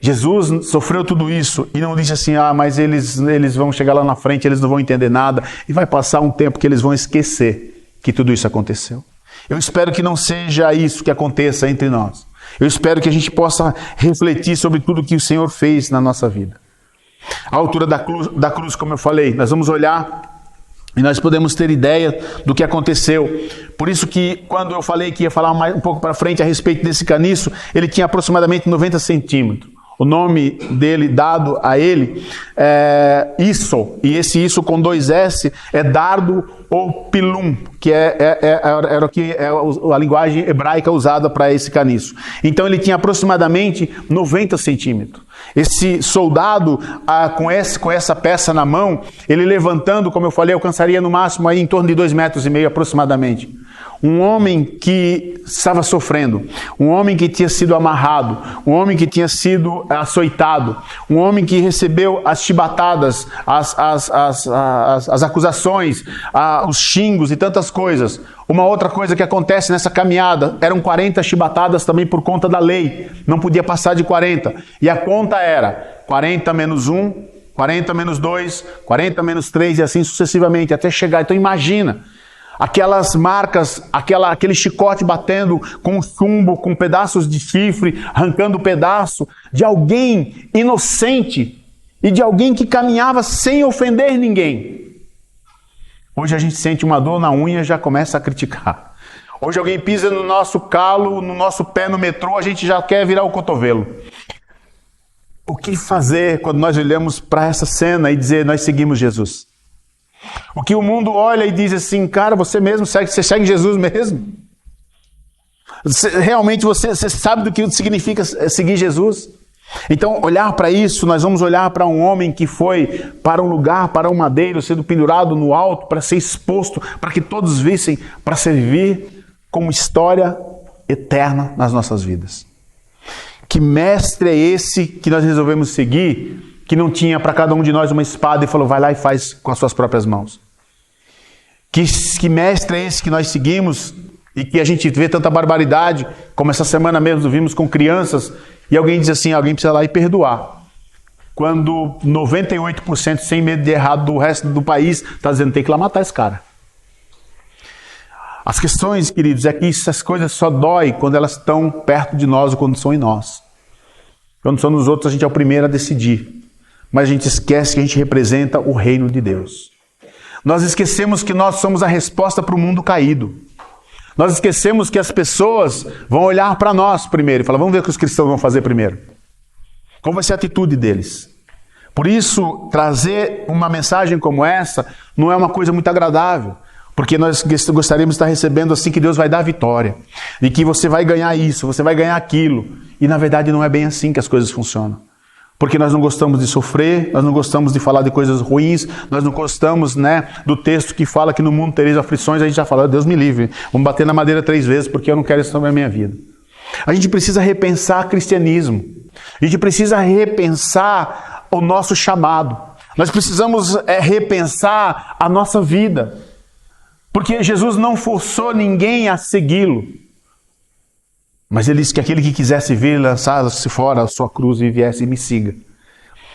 Jesus sofreu tudo isso e não disse assim, mas eles vão chegar lá na frente, eles não vão entender nada, e vai passar um tempo que eles vão esquecer que tudo isso aconteceu. Eu espero que não seja isso que aconteça entre nós. Eu espero que a gente possa refletir sobre tudo que o Senhor fez na nossa vida. A altura da cruz, como eu falei, nós vamos olhar e nós podemos ter ideia do que aconteceu. Por isso que quando eu falei que ia falar um pouco para frente a respeito desse caniço, ele tinha aproximadamente 90 centímetros. O nome dele dado a ele é Isso, e esse Isso com 2 S é dardo ou pilum, que era a linguagem hebraica usada para esse caniço. Então ele tinha aproximadamente 90 centímetros. Esse soldado com essa peça na mão, ele levantando, como eu falei, alcançaria no máximo aí em torno de 2,5 metros aproximadamente. Um homem que estava sofrendo, um homem que tinha sido amarrado, um homem que tinha sido açoitado, um homem que recebeu as chibatadas, as acusações, os xingos e tantas coisas. Uma outra coisa que acontece nessa caminhada, eram 40 chibatadas também por conta da lei, não podia passar de 40. E a conta era 40 menos 1, 40 menos 2, 40 menos 3 e assim sucessivamente, até chegar. Então imagina, aquelas marcas, aquele chicote batendo com chumbo, com pedaços de chifre, arrancando pedaço de alguém inocente e de alguém que caminhava sem ofender ninguém. Hoje a gente sente uma dor na unha e já começa a criticar. Hoje alguém pisa no nosso calo, no nosso pé no metrô, a gente já quer virar o cotovelo. O que fazer quando nós olhamos para essa cena e dizer, nós seguimos Jesus? O que o mundo olha e diz assim, cara, você segue Jesus mesmo? Realmente você sabe do que significa seguir Jesus? Então, olhar para isso, nós vamos olhar para um homem que foi para um lugar, para um madeiro, sendo pendurado no alto, para ser exposto, para que todos vissem, para servir como história eterna nas nossas vidas. Que mestre é esse que nós resolvemos seguir, que não tinha para cada um de nós uma espada e falou, vai lá e faz com as suas próprias mãos? Que mestre é esse que nós seguimos e que a gente vê tanta barbaridade, como essa semana mesmo vimos com crianças, e alguém diz assim, alguém precisa ir lá e perdoar. Quando 98% sem medo de errado do resto do país está dizendo, tem que ir lá matar esse cara. As questões, queridos, é que essas coisas só dói quando elas estão perto de nós ou quando são em nós. Quando são nos outros, a gente é o primeiro a decidir. Mas a gente esquece que a gente representa o reino de Deus. Nós esquecemos que nós somos a resposta para o mundo caído. Nós esquecemos que as pessoas vão olhar para nós primeiro e falar, vamos ver o que os cristãos vão fazer primeiro. Qual vai ser a atitude deles? Por isso, trazer uma mensagem como essa não é uma coisa muito agradável. Porque nós gostaríamos de estar recebendo assim que Deus vai dar a vitória. E que você vai ganhar isso, você vai ganhar aquilo. E na verdade não é bem assim que as coisas funcionam. Porque nós não gostamos de sofrer, nós não gostamos de falar de coisas ruins, nós não gostamos, do texto que fala que no mundo tereis aflições, a gente já fala, Deus me livre, vamos bater na madeira 3 vezes porque eu não quero isso sobre a minha vida. A gente precisa repensar cristianismo. A gente precisa repensar o nosso chamado. Nós precisamos repensar a nossa vida. Porque Jesus não forçou ninguém a segui-lo. Mas ele disse que aquele que quisesse vir, lançasse fora a sua cruz e viesse e me siga.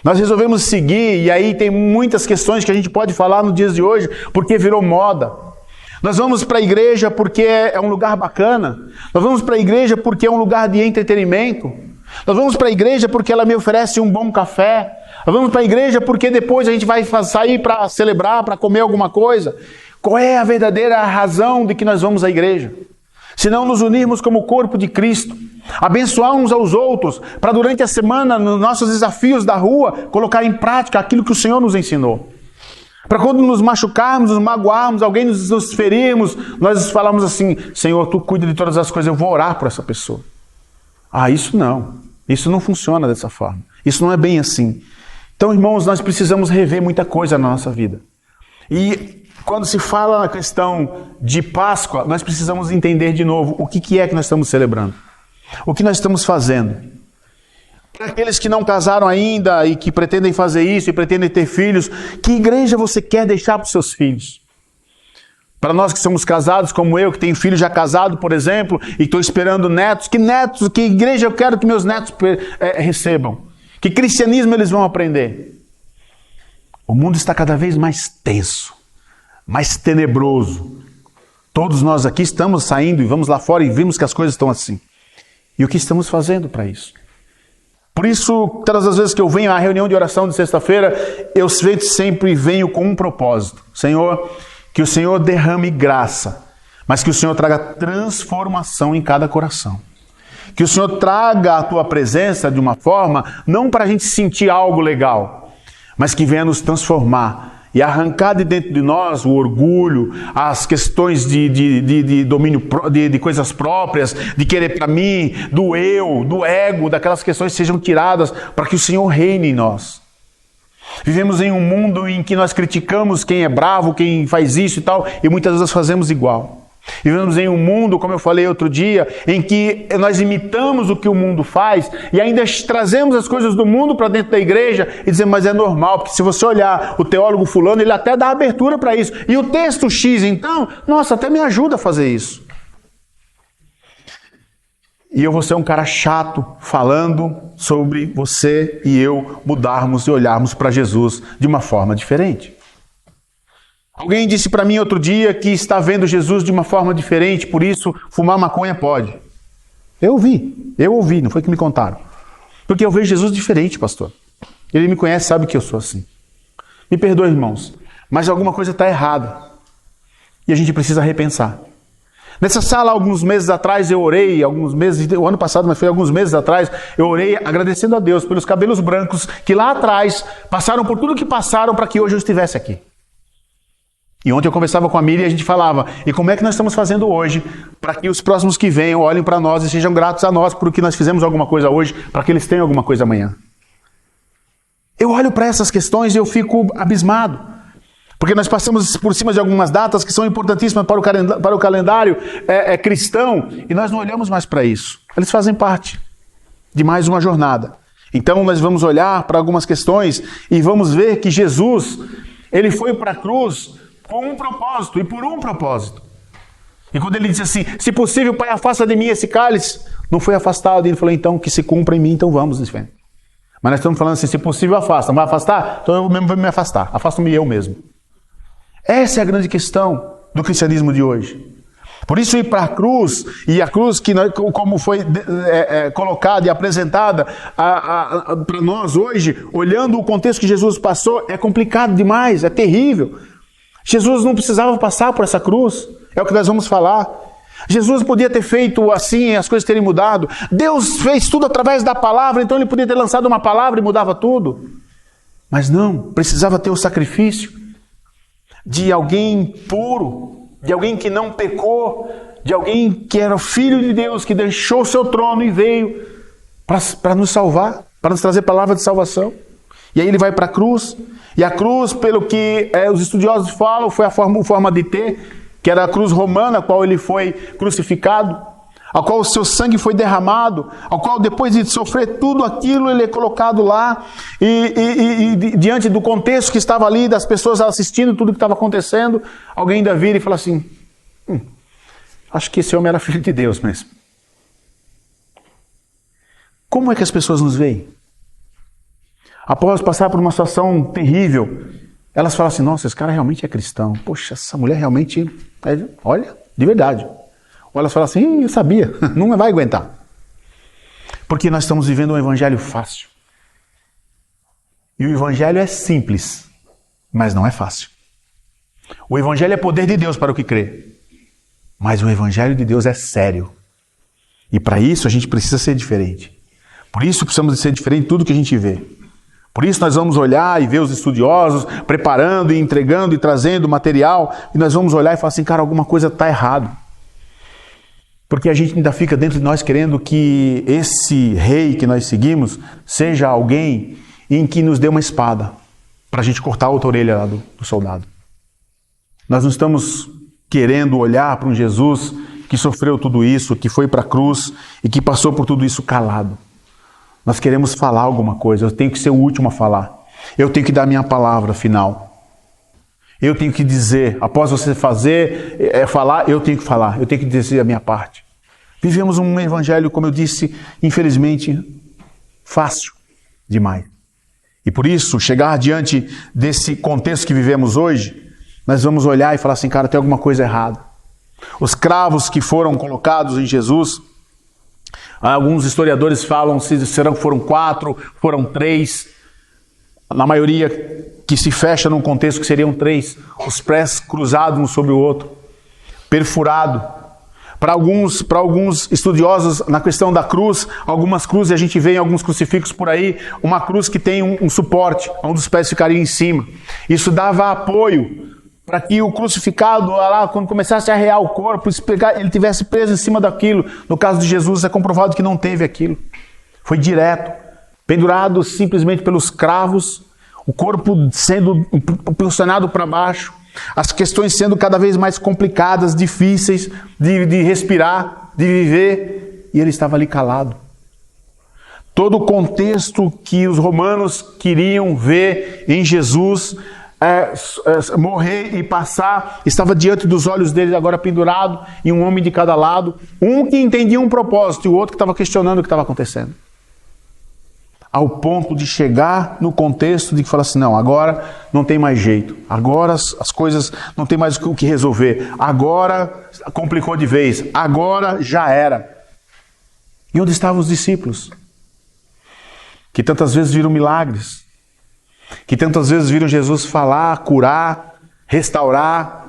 Nós resolvemos seguir, e aí tem muitas questões que a gente pode falar nos dias de hoje, porque virou moda. Nós vamos para a igreja porque é um lugar bacana. Nós vamos para a igreja porque é um lugar de entretenimento. Nós vamos para a igreja porque ela me oferece um bom café. Nós vamos para a igreja porque depois a gente vai sair para celebrar, para comer alguma coisa. Qual é a verdadeira razão de que nós vamos à igreja? Se não nos unirmos como corpo de Cristo, abençoar uns aos outros, para durante a semana, nos nossos desafios da rua, colocar em prática aquilo que o Senhor nos ensinou. Para quando nos machucarmos, nos magoarmos, alguém nos ferirmos, nós falamos assim: Senhor, Tu cuida de todas as coisas, eu vou orar por essa pessoa. Isso não funciona dessa forma. Isso não é bem assim. Então, irmãos, nós precisamos rever muita coisa na nossa vida. E quando se fala na questão de Páscoa, nós precisamos entender de novo o que é que nós estamos celebrando. O que nós estamos fazendo. Para aqueles que não casaram ainda e que pretendem fazer isso e pretendem ter filhos, que igreja você quer deixar para os seus filhos? Para nós que somos casados, como eu, que tenho filho já casado, por exemplo, e estou esperando netos, que igreja eu quero que meus netos recebam? Que cristianismo eles vão aprender? O mundo está cada vez mais tenso, mais tenebroso. Todos nós aqui estamos saindo e vamos lá fora e vimos que as coisas estão assim. E o que estamos fazendo para isso? Por isso, todas as vezes que eu venho à reunião de oração de sexta-feira, eu sempre venho com um propósito. Senhor, que o Senhor derrame graça, mas que o Senhor traga transformação em cada coração. Que o Senhor traga a Tua presença de uma forma, não para a gente sentir algo legal, mas que venha nos transformar e arrancar de dentro de nós o orgulho, as questões de domínio, de coisas próprias, de querer para mim, do eu, do ego, daquelas questões sejam tiradas para que o Senhor reine em nós. Vivemos em um mundo em que nós criticamos quem é bravo, quem faz isso e tal, e muitas vezes fazemos igual. Vivemos em um mundo, como eu falei outro dia, em que nós imitamos o que o mundo faz e ainda trazemos as coisas do mundo para dentro da igreja e dizemos, mas é normal, porque se você olhar o teólogo fulano, ele até dá abertura para isso. E o texto X, então, nossa, até me ajuda a fazer isso. E eu vou ser um cara chato falando sobre você e eu mudarmos e olharmos para Jesus de uma forma diferente. Alguém disse para mim outro dia que está vendo Jesus de uma forma diferente, por isso fumar maconha pode. Eu ouvi, não foi que me contaram. Porque eu vejo Jesus diferente, pastor. Ele me conhece, sabe que eu sou assim. Me perdoe, irmãos, mas alguma coisa está errada. E a gente precisa repensar. Nessa sala, alguns meses atrás, eu orei, o ano passado, mas foi alguns meses atrás, eu orei agradecendo a Deus pelos cabelos brancos que lá atrás passaram por tudo que passaram para que hoje eu estivesse aqui. E ontem eu conversava com a Miriam e a gente falava, e como é que nós estamos fazendo hoje para que os próximos que venham olhem para nós e sejam gratos a nós por que nós fizemos alguma coisa hoje, para que eles tenham alguma coisa amanhã. Eu olho para essas questões e eu fico abismado, porque nós passamos por cima de algumas datas que são importantíssimas para o calendário cristão, e nós não olhamos mais para isso. Eles fazem parte de mais uma jornada. Então nós vamos olhar para algumas questões e vamos ver que Jesus, ele foi para a cruz com um propósito e por um propósito. E quando ele disse assim, se possível, Pai, afasta de mim esse cálice, não foi afastado. E ele falou, então, que se cumpra em mim, então vamos. Mas nós estamos falando assim, se possível, afasta. Não vai afastar? Então eu mesmo vou me afastar. Afasto-me eu mesmo. Essa é a grande questão do cristianismo de hoje. Por isso ir para a cruz, e a cruz que como foi colocada e apresentada para nós hoje, olhando o contexto que Jesus passou, é complicado demais, é terrível. Jesus não precisava passar por essa cruz, é o que nós vamos falar. Jesus podia ter feito assim, as coisas terem mudado. Deus fez tudo através da palavra, então ele podia ter lançado uma palavra e mudava tudo. Mas não, precisava ter o sacrifício de alguém puro, de alguém que não pecou, de alguém que era filho de Deus, que deixou o seu trono e veio para nos salvar, para nos trazer palavra de salvação. E aí ele vai para a cruz. E a cruz, pelo que os estudiosos falam, foi a forma de ter, que era a cruz romana, a qual ele foi crucificado. ao qual o seu sangue foi derramado, ao qual depois de sofrer tudo aquilo, ele é colocado lá, e diante do contexto que estava ali, das pessoas assistindo tudo que estava acontecendo, alguém ainda vira e fala assim, acho que esse homem era filho de Deus mesmo. Como é que as pessoas nos veem? Após passar por uma situação terrível, elas falam assim, nossa, esse cara realmente é cristão. Poxa, essa mulher realmente, olha, de verdade. Ou elas falam assim, eu sabia, não vai aguentar. Porque nós estamos vivendo um evangelho fácil. E o evangelho é simples, mas não é fácil. O evangelho é poder de Deus para o que crê. Mas o evangelho de Deus é sério. E para isso a gente precisa ser diferente. Por isso precisamos ser diferente de tudo que a gente vê. Por isso nós vamos olhar e ver os estudiosos preparando e entregando e trazendo material, e nós vamos olhar e falar assim, cara, alguma coisa está errado. Porque a gente ainda fica dentro de nós querendo que esse rei que nós seguimos seja alguém em que nos dê uma espada para a gente cortar a outra orelha lá do soldado. Nós não estamos querendo olhar para um Jesus que sofreu tudo isso, que foi para a cruz e que passou por tudo isso calado. Nós queremos falar alguma coisa, eu tenho que ser o último a falar. Eu tenho que dar minha palavra final. Eu tenho que dizer, após você falar, eu tenho que falar, eu tenho que dizer a minha parte. Vivemos um evangelho, como eu disse, infelizmente, fácil demais. E por isso, chegar diante desse contexto que vivemos hoje, nós vamos olhar e falar assim, cara, tem alguma coisa errada. Os cravos que foram colocados em Jesus, alguns historiadores falam se foram 4, foram 3. Na maioria que se fecha num contexto que seriam 3. Os pés cruzados um sobre o outro. Perfurado. Para alguns estudiosos, na questão da cruz, algumas cruzes, a gente vê em alguns crucifixos por aí, uma cruz que tem um suporte, onde os pés ficariam em cima. Isso dava apoio para que o crucificado, lá, quando começasse a arrear o corpo, ele tivesse preso em cima daquilo. No caso de Jesus, é comprovado que não teve aquilo. Foi direto, pendurado simplesmente pelos cravos, o corpo sendo impulsionado para baixo, as questões sendo cada vez mais complicadas, difíceis de respirar, de viver, e ele estava ali calado. Todo o contexto que os romanos queriam ver em Jesus morrer e passar, estava diante dos olhos deles agora pendurado, e um homem de cada lado, um que entendia um propósito e o outro que estava questionando o que estava acontecendo. Ao ponto de chegar no contexto de que fala assim, não, agora não tem mais jeito, agora as coisas não tem mais o que resolver, agora complicou de vez, agora já era. E onde estavam os discípulos? Que tantas vezes viram milagres, que tantas vezes viram Jesus falar, curar, restaurar.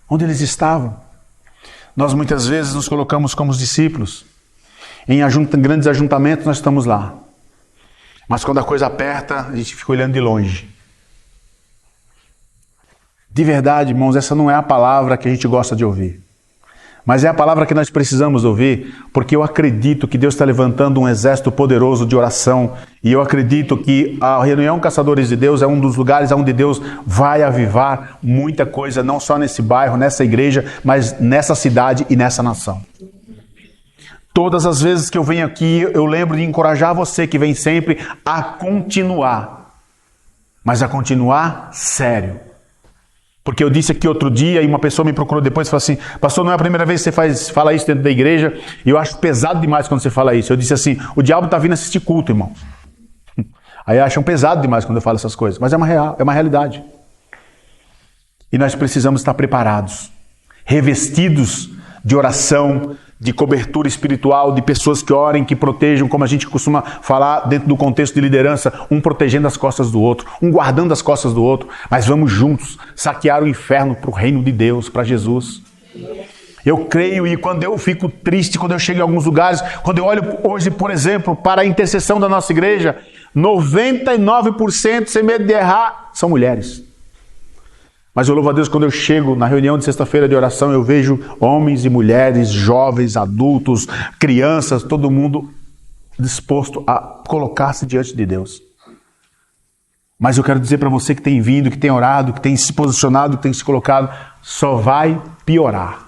Onde eles estavam? Nós muitas vezes nos colocamos como os discípulos. Em grandes ajuntamentos nós estamos lá. Mas quando a coisa aperta, a gente fica olhando de longe. De verdade, irmãos, essa não é a palavra que a gente gosta de ouvir. Mas é a palavra que nós precisamos ouvir, porque eu acredito que Deus está levantando um exército poderoso de oração, e eu acredito que a reunião Caçadores de Deus é um dos lugares onde Deus vai avivar muita coisa, não só nesse bairro, nessa igreja, mas nessa cidade e nessa nação. Todas as vezes que eu venho aqui, eu lembro de encorajar você que vem sempre a continuar, mas a continuar sério. Porque eu disse aqui outro dia e uma pessoa me procurou depois e falou assim, pastor, não é a primeira vez que você fala isso dentro da igreja, e eu acho pesado demais quando você fala isso. Eu disse assim, o diabo está vindo assistir culto, irmão. Aí acham pesado demais quando eu falo essas coisas, mas é uma realidade. E nós precisamos estar preparados, revestidos de oração, de cobertura espiritual, de pessoas que orem, que protejam, como a gente costuma falar dentro do contexto de liderança, um protegendo as costas do outro, um guardando as costas do outro, mas vamos juntos saquear o inferno para o reino de Deus, para Jesus. Eu creio, e quando eu fico triste, quando eu chego em alguns lugares, quando eu olho hoje, por exemplo, para a intercessão da nossa igreja, 99%, sem medo de errar, são mulheres. Mas eu louvo a Deus quando eu chego na reunião de sexta-feira de oração, eu vejo homens e mulheres, jovens, adultos, crianças, todo mundo disposto a colocar-se diante de Deus. Mas eu quero dizer para você que tem vindo, que tem orado, que tem se posicionado, que tem se colocado, só vai piorar.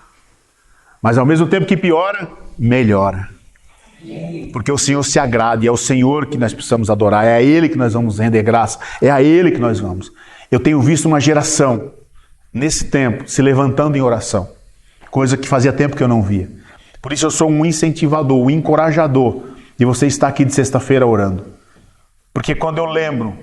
Mas ao mesmo tempo que piora, melhora. Porque o Senhor se agrada e é o Senhor que nós precisamos adorar, é a Ele que nós vamos render graça, é a Ele que nós vamos. Eu tenho visto uma geração, nesse tempo, se levantando em oração, coisa que fazia tempo que eu não via. Por isso eu sou um incentivador, um encorajador de você estar aqui de sexta-feira orando. Porque quando eu lembro,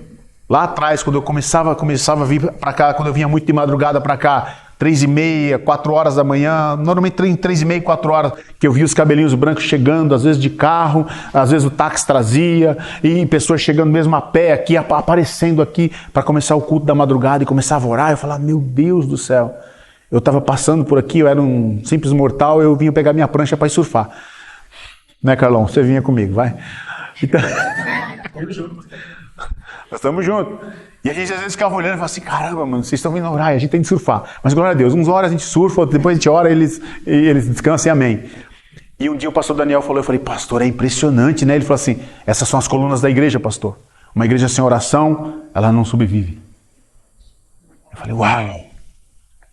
lá atrás, quando eu começava a vir para cá, quando eu vinha muito de madrugada para cá, 3h30, 4 horas da manhã, normalmente 3h30, 4 horas, que eu via os cabelinhos brancos chegando, às vezes de carro, às vezes o táxi trazia, e pessoas chegando mesmo a pé aqui, aparecendo aqui, para começar o culto da madrugada e começava a orar. Eu falava, meu Deus do céu, eu estava passando por aqui, eu era um simples mortal, eu vinha pegar minha prancha para ir surfar. Né, Carlão? Você vinha comigo, vai. Então... Nós estamos juntos. E a gente às vezes ficava olhando e falava assim, caramba, mano, vocês estão vindo orar, a gente tem que surfar. Mas glória a Deus, uns horas a gente surfa, depois a gente ora e eles descansam e amém. E um dia o pastor Daniel falou, eu falei, pastor, é impressionante, né? Ele falou assim, essas são as colunas da igreja, pastor. Uma igreja sem oração, ela não sobrevive. Eu falei, uau!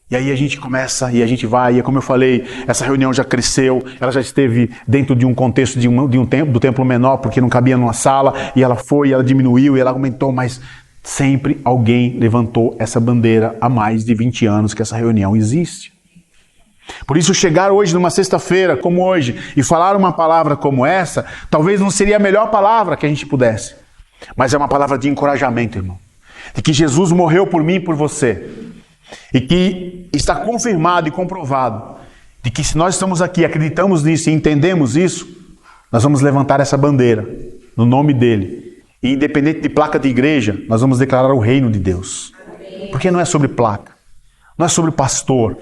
E aí a gente começa, e a gente vai, e como eu falei, essa reunião já cresceu, ela já esteve dentro de um contexto do templo menor, porque não cabia numa sala, e ela foi, ela diminuiu, e ela aumentou, mas sempre alguém levantou essa bandeira há mais de 20 anos que essa reunião existe. Por isso chegar hoje numa sexta-feira como hoje e falar uma palavra como essa, talvez não seria a melhor palavra que a gente pudesse, mas é uma palavra de encorajamento, irmão. De que Jesus morreu por mim e por você. E que está confirmado e comprovado de que se nós estamos aqui, acreditamos nisso e entendemos isso, nós vamos levantar essa bandeira no nome dele. E independente de placa de igreja, nós vamos declarar o reino de Deus. Porque não é sobre placa, não é sobre pastor,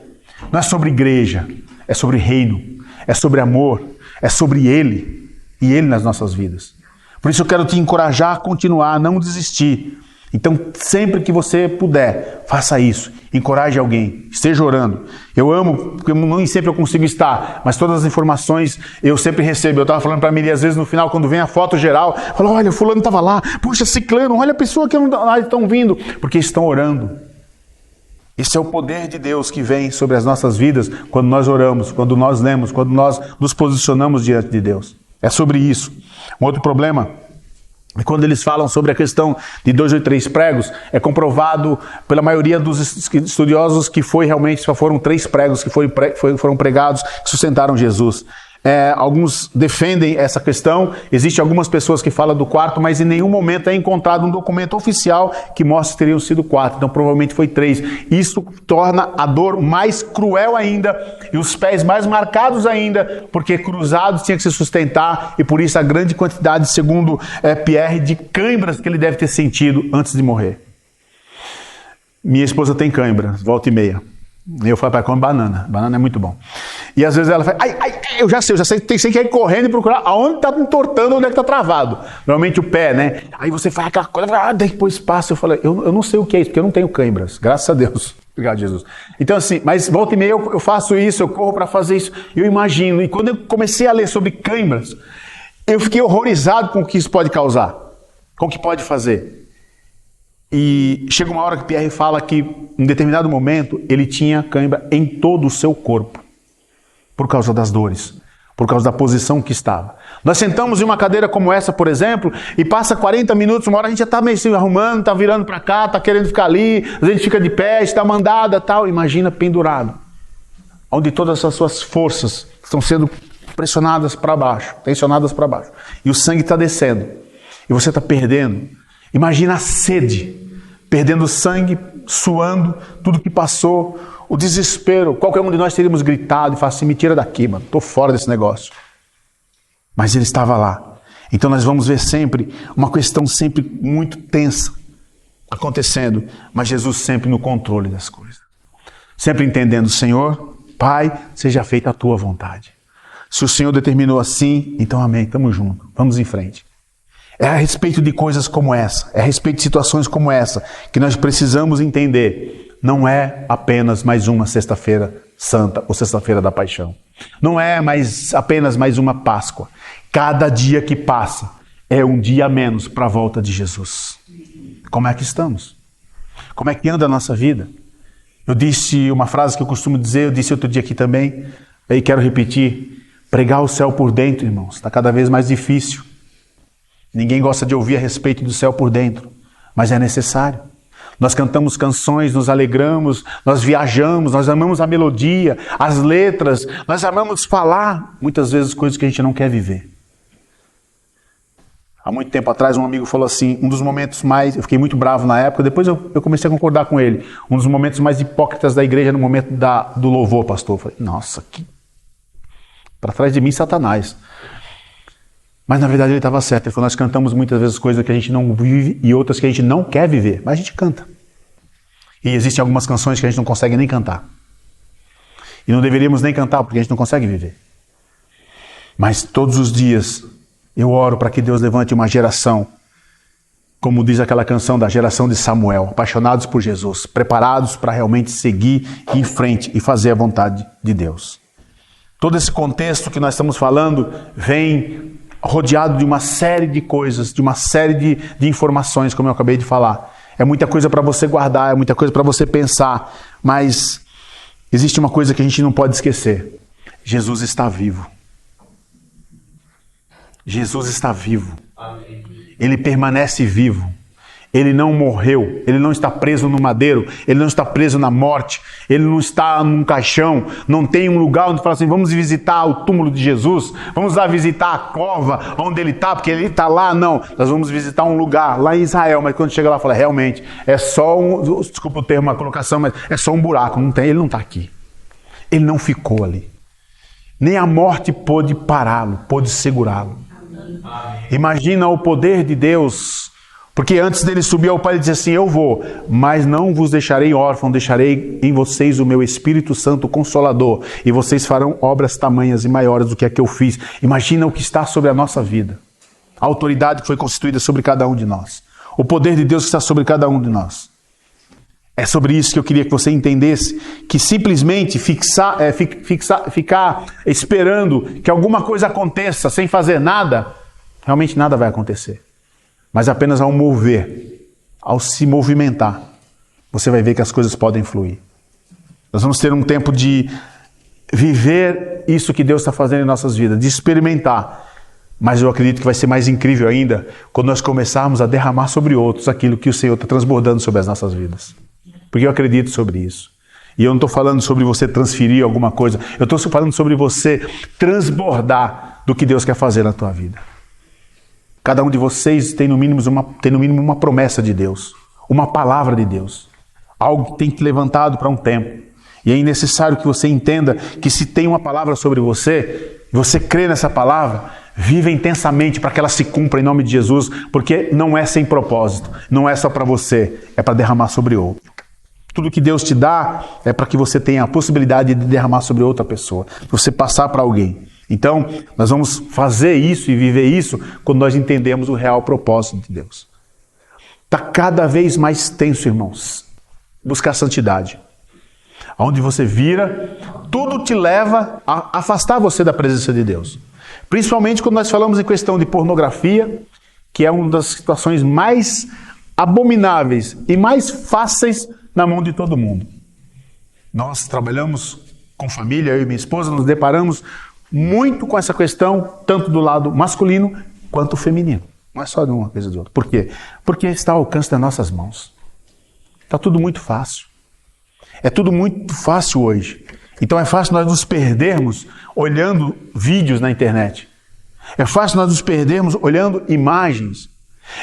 não é sobre igreja, é sobre reino, é sobre amor, é sobre Ele e Ele nas nossas vidas. Por isso eu quero te encorajar a continuar, a não desistir. Então, sempre que você puder, faça isso. Encoraje alguém. Esteja orando. Eu amo, porque nem sempre eu consigo estar, mas todas as informações eu sempre recebo. Eu estava falando para a Miri, às vezes no final, quando vem a foto geral, eu falo, olha, fulano estava lá. Puxa, ciclano, olha a pessoa que não estão vindo. Porque estão orando. Esse é o poder de Deus que vem sobre as nossas vidas quando nós oramos, quando nós lemos, quando nós nos posicionamos diante de Deus. É sobre isso. Um outro problema... E quando eles falam sobre a questão de 2 ou 3 pregos, é comprovado pela maioria dos estudiosos que realmente só foram 3 pregos que foram pregados que sustentaram Jesus. Alguns defendem essa questão, existem algumas pessoas que falam do 4º, mas em nenhum momento é encontrado um documento oficial que mostre que teriam sido 4, então provavelmente foi 3. Isso torna a dor mais cruel ainda e os pés mais marcados ainda, porque cruzados tinha que se sustentar e por isso a grande quantidade, segundo Pierre, de câimbras que ele deve ter sentido antes de morrer. Minha esposa tem câimbra, volta e meia. Eu falo para ela, come banana. Banana é muito bom. E às vezes ela fala, eu já sei, tem que ir correndo e procurar aonde está entortando, onde é que está travado. Normalmente o pé, né? Aí você faz aquela coisa, depois passa. Eu falo, eu não sei o que é isso, porque eu não tenho câimbras. Graças a Deus. Obrigado, Jesus. Então assim, mas volta e meia eu faço isso, eu corro para fazer isso. Eu imagino. E quando eu comecei a ler sobre câimbras, eu fiquei horrorizado com o que isso pode causar. Com o que pode fazer. E chega uma hora que Pierre fala que, em determinado momento, ele tinha cãibra em todo o seu corpo, por causa das dores, por causa da posição que estava. Nós sentamos em uma cadeira como essa, por exemplo, e passa 40 minutos, uma hora a gente já está meio se arrumando, está virando para cá, está querendo ficar ali, a gente fica de pé, está mandada tal. Imagina pendurado, onde todas as suas forças estão sendo pressionadas para baixo, tensionadas para baixo, e o sangue está descendo, e você está perdendo. Imagina a sede, perdendo sangue, suando, tudo que passou, o desespero. Qualquer um de nós teríamos gritado e falado assim, me tira daqui, mano, estou fora desse negócio. Mas ele estava lá. Então nós vamos ver sempre uma questão sempre muito tensa acontecendo, mas Jesus sempre no controle das coisas. Sempre entendendo, Senhor, Pai, seja feita a tua vontade. Se o Senhor determinou assim, então amém, estamos juntos, vamos em frente. É a respeito de coisas como essa, é a respeito de situações como essa, que nós precisamos entender. Não é apenas mais uma sexta-feira santa ou sexta-feira da paixão. Não é apenas mais uma Páscoa. Cada dia que passa é um dia a menos para a volta de Jesus. Como é que estamos? Como é que anda a nossa vida? Eu disse uma frase que eu costumo dizer, eu disse outro dia aqui também, e quero repetir. Pregar o céu por dentro, irmãos, está cada vez mais difícil. Ninguém gosta de ouvir a respeito do céu por dentro, mas é necessário. Nós cantamos canções, nos alegramos, nós viajamos, nós amamos a melodia, as letras, nós amamos falar, muitas vezes coisas que a gente não quer viver. Há muito tempo atrás um amigo falou assim, um dos momentos mais, eu fiquei muito bravo na época, depois eu comecei a concordar com ele, um dos momentos mais hipócritas da igreja no momento do louvor, pastor. Eu falei, nossa, para trás de mim Satanás. Mas na verdade ele estava certo, ele falou, nós cantamos muitas vezes coisas que a gente não vive e outras que a gente não quer viver, mas a gente canta. E existem algumas canções que a gente não consegue nem cantar. E não deveríamos nem cantar porque a gente não consegue viver. Mas todos os dias eu oro para que Deus levante uma geração, como diz aquela canção da geração de Samuel, apaixonados por Jesus, preparados para realmente seguir em frente e fazer a vontade de Deus. Todo esse contexto que nós estamos falando vem rodeado de uma série de coisas, de uma série de informações, como eu acabei de falar. É muita coisa para você guardar, é muita coisa para você pensar, mas existe uma coisa que a gente não pode esquecer. Jesus está vivo. Jesus está vivo. Ele permanece vivo. Ele não morreu, ele não está preso no madeiro, ele não está preso na morte, ele não está num caixão, não tem um lugar onde fala assim, vamos visitar o túmulo de Jesus, vamos lá visitar a cova onde ele está, porque ele está lá. Não, nós vamos visitar um lugar lá em Israel, mas quando chega lá fala, realmente, é só desculpa o termo, a colocação, mas é só um buraco, ele não está aqui. Ele não ficou ali. Nem a morte pôde pará-lo, pôde segurá-lo. Imagina o poder de Deus. Porque antes dele subir ao Pai, ele disse assim, eu vou, mas não vos deixarei órfão, deixarei em vocês o meu Espírito Santo Consolador, e vocês farão obras tamanhas e maiores do que a que eu fiz. Imagina o que está sobre a nossa vida. A autoridade que foi constituída sobre cada um de nós. O poder de Deus que está sobre cada um de nós. É sobre isso que eu queria que você entendesse, que simplesmente ficar esperando que alguma coisa aconteça sem fazer nada, realmente nada vai acontecer. Mas apenas ao mover, ao se movimentar, você vai ver que as coisas podem fluir. Nós vamos ter um tempo de viver isso que Deus está fazendo em nossas vidas, de experimentar. Mas eu acredito que vai ser mais incrível ainda quando nós começarmos a derramar sobre outros aquilo que o Senhor está transbordando sobre as nossas vidas. Porque eu acredito sobre isso. E eu não estou falando sobre você transferir alguma coisa, eu estou falando sobre você transbordar do que Deus quer fazer na tua vida. Cada um de vocês tem no mínimo uma promessa de Deus, uma palavra de Deus, algo que tem te levantado para um tempo. E é necessário que você entenda que se tem uma palavra sobre você, você crê nessa palavra, viva intensamente para que ela se cumpra em nome de Jesus, porque não é sem propósito, não é só para você, é para derramar sobre outro. Tudo que Deus te dá é para que você tenha a possibilidade de derramar sobre outra pessoa, você passar para alguém. Então, nós vamos fazer isso e viver isso quando nós entendemos o real propósito de Deus. Está cada vez mais tenso, irmãos. Buscar santidade. Aonde você vira, tudo te leva a afastar você da presença de Deus. Principalmente quando nós falamos em questão de pornografia, que é uma das situações mais abomináveis e mais fáceis na mão de todo mundo. Nós trabalhamos com família, eu e minha esposa, nos deparamos muito com essa questão, tanto do lado masculino quanto feminino. Não é só de uma coisa ou de outra. Por quê? Porque está ao alcance das nossas mãos. Está tudo muito fácil. É tudo muito fácil hoje. Então é fácil nós nos perdermos olhando vídeos na internet. É fácil nós nos perdermos olhando imagens.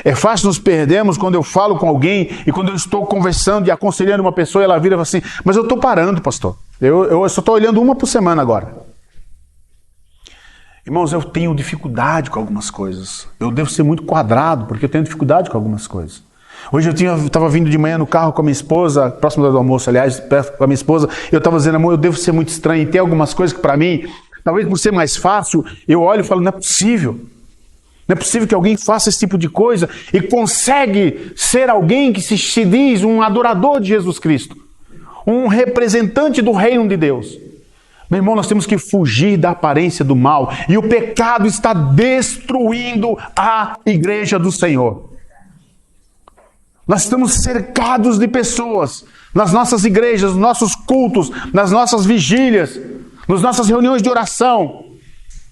É fácil nos perdermos quando eu falo com alguém e quando eu estou conversando e aconselhando uma pessoa e ela vira e fala assim, mas eu estou parando, pastor. Eu só estou olhando uma por semana agora. Irmãos, eu tenho dificuldade com algumas coisas. Eu devo ser muito quadrado, porque eu tenho dificuldade com algumas coisas. Hoje eu estava vindo de manhã no carro com a minha esposa, próximo do almoço, aliás, perto com a minha esposa, eu estava dizendo, amor, eu devo ser muito estranho, e tem algumas coisas que para mim, talvez por ser mais fácil, eu olho e falo, não é possível. Não é possível que alguém faça esse tipo de coisa e consegue ser alguém que se diz um adorador de Jesus Cristo, um representante do reino de Deus. Meu irmão, nós temos que fugir da aparência do mal. E o pecado está destruindo a igreja do Senhor. Nós estamos cercados de pessoas nas nossas igrejas, nos nossos cultos, nas nossas vigílias, nas nossas reuniões de oração,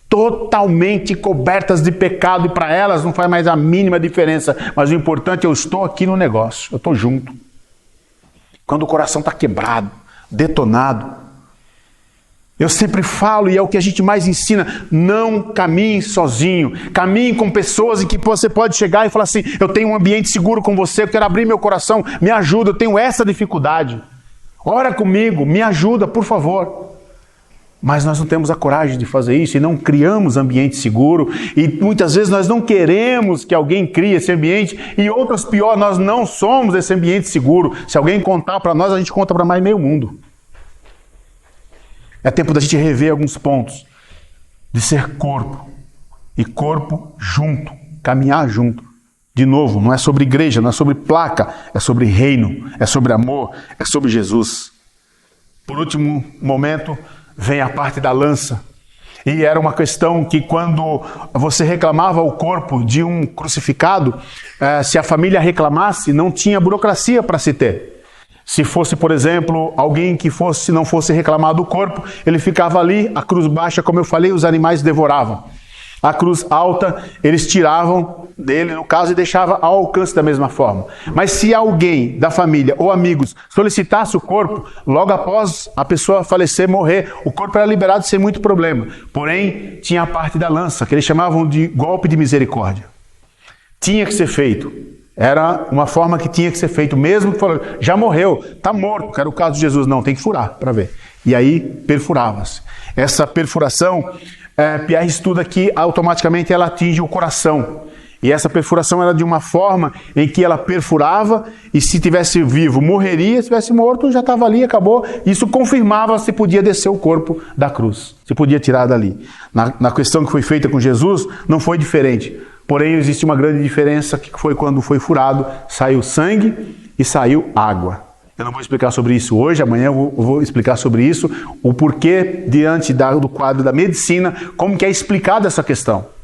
totalmente cobertas de pecado, e para elas não faz mais a mínima diferença, mas o importante é eu estou aqui no negócio, eu estou junto. Quando o coração está quebrado, detonado, eu sempre falo, e é o que a gente mais ensina, não caminhe sozinho, caminhe com pessoas em que você pode chegar e falar assim, eu tenho um ambiente seguro com você, eu quero abrir meu coração, me ajuda, eu tenho essa dificuldade, ora comigo, me ajuda, por favor. Mas nós não temos a coragem de fazer isso e não criamos ambiente seguro, e muitas vezes nós não queremos que alguém crie esse ambiente, e outras pior, nós não somos esse ambiente seguro. Se alguém contar para nós, a gente conta para mais meio mundo. É tempo da gente rever alguns pontos, de ser corpo, e corpo junto, caminhar junto. De novo, não é sobre igreja, não é sobre placa, é sobre reino, é sobre amor, é sobre Jesus. Por último momento, vem a parte da lança. E era uma questão que quando você reclamava o corpo de um crucificado, se a família reclamasse, não tinha burocracia para se ter. Se fosse, por exemplo, alguém que não fosse reclamar do corpo, ele ficava ali, a cruz baixa, como eu falei, os animais devoravam. A cruz alta, eles tiravam dele, no caso, e deixavam ao alcance da mesma forma. Mas se alguém da família ou amigos solicitasse o corpo, logo após a pessoa falecer, morrer, o corpo era liberado sem muito problema. Porém, tinha a parte da lança, que eles chamavam de golpe de misericórdia. Tinha que ser feito. Era uma forma que tinha que ser feito, mesmo que falando, já morreu, está morto, que era o caso de Jesus. Não, tem que furar para ver. E aí perfurava-se. Essa perfuração, Pierre estuda que automaticamente ela atinge o coração. E essa perfuração era de uma forma em que ela perfurava, e se tivesse vivo morreria, se tivesse morto já estava ali, acabou. Isso confirmava se podia descer o corpo da cruz, se podia tirar dali. Na questão que foi feita com Jesus, não foi diferente. Porém, existe uma grande diferença, que foi quando foi furado, saiu sangue e saiu água. Eu não vou explicar sobre isso hoje, amanhã eu vou explicar sobre isso, o porquê diante do quadro da medicina, como que é explicada essa questão.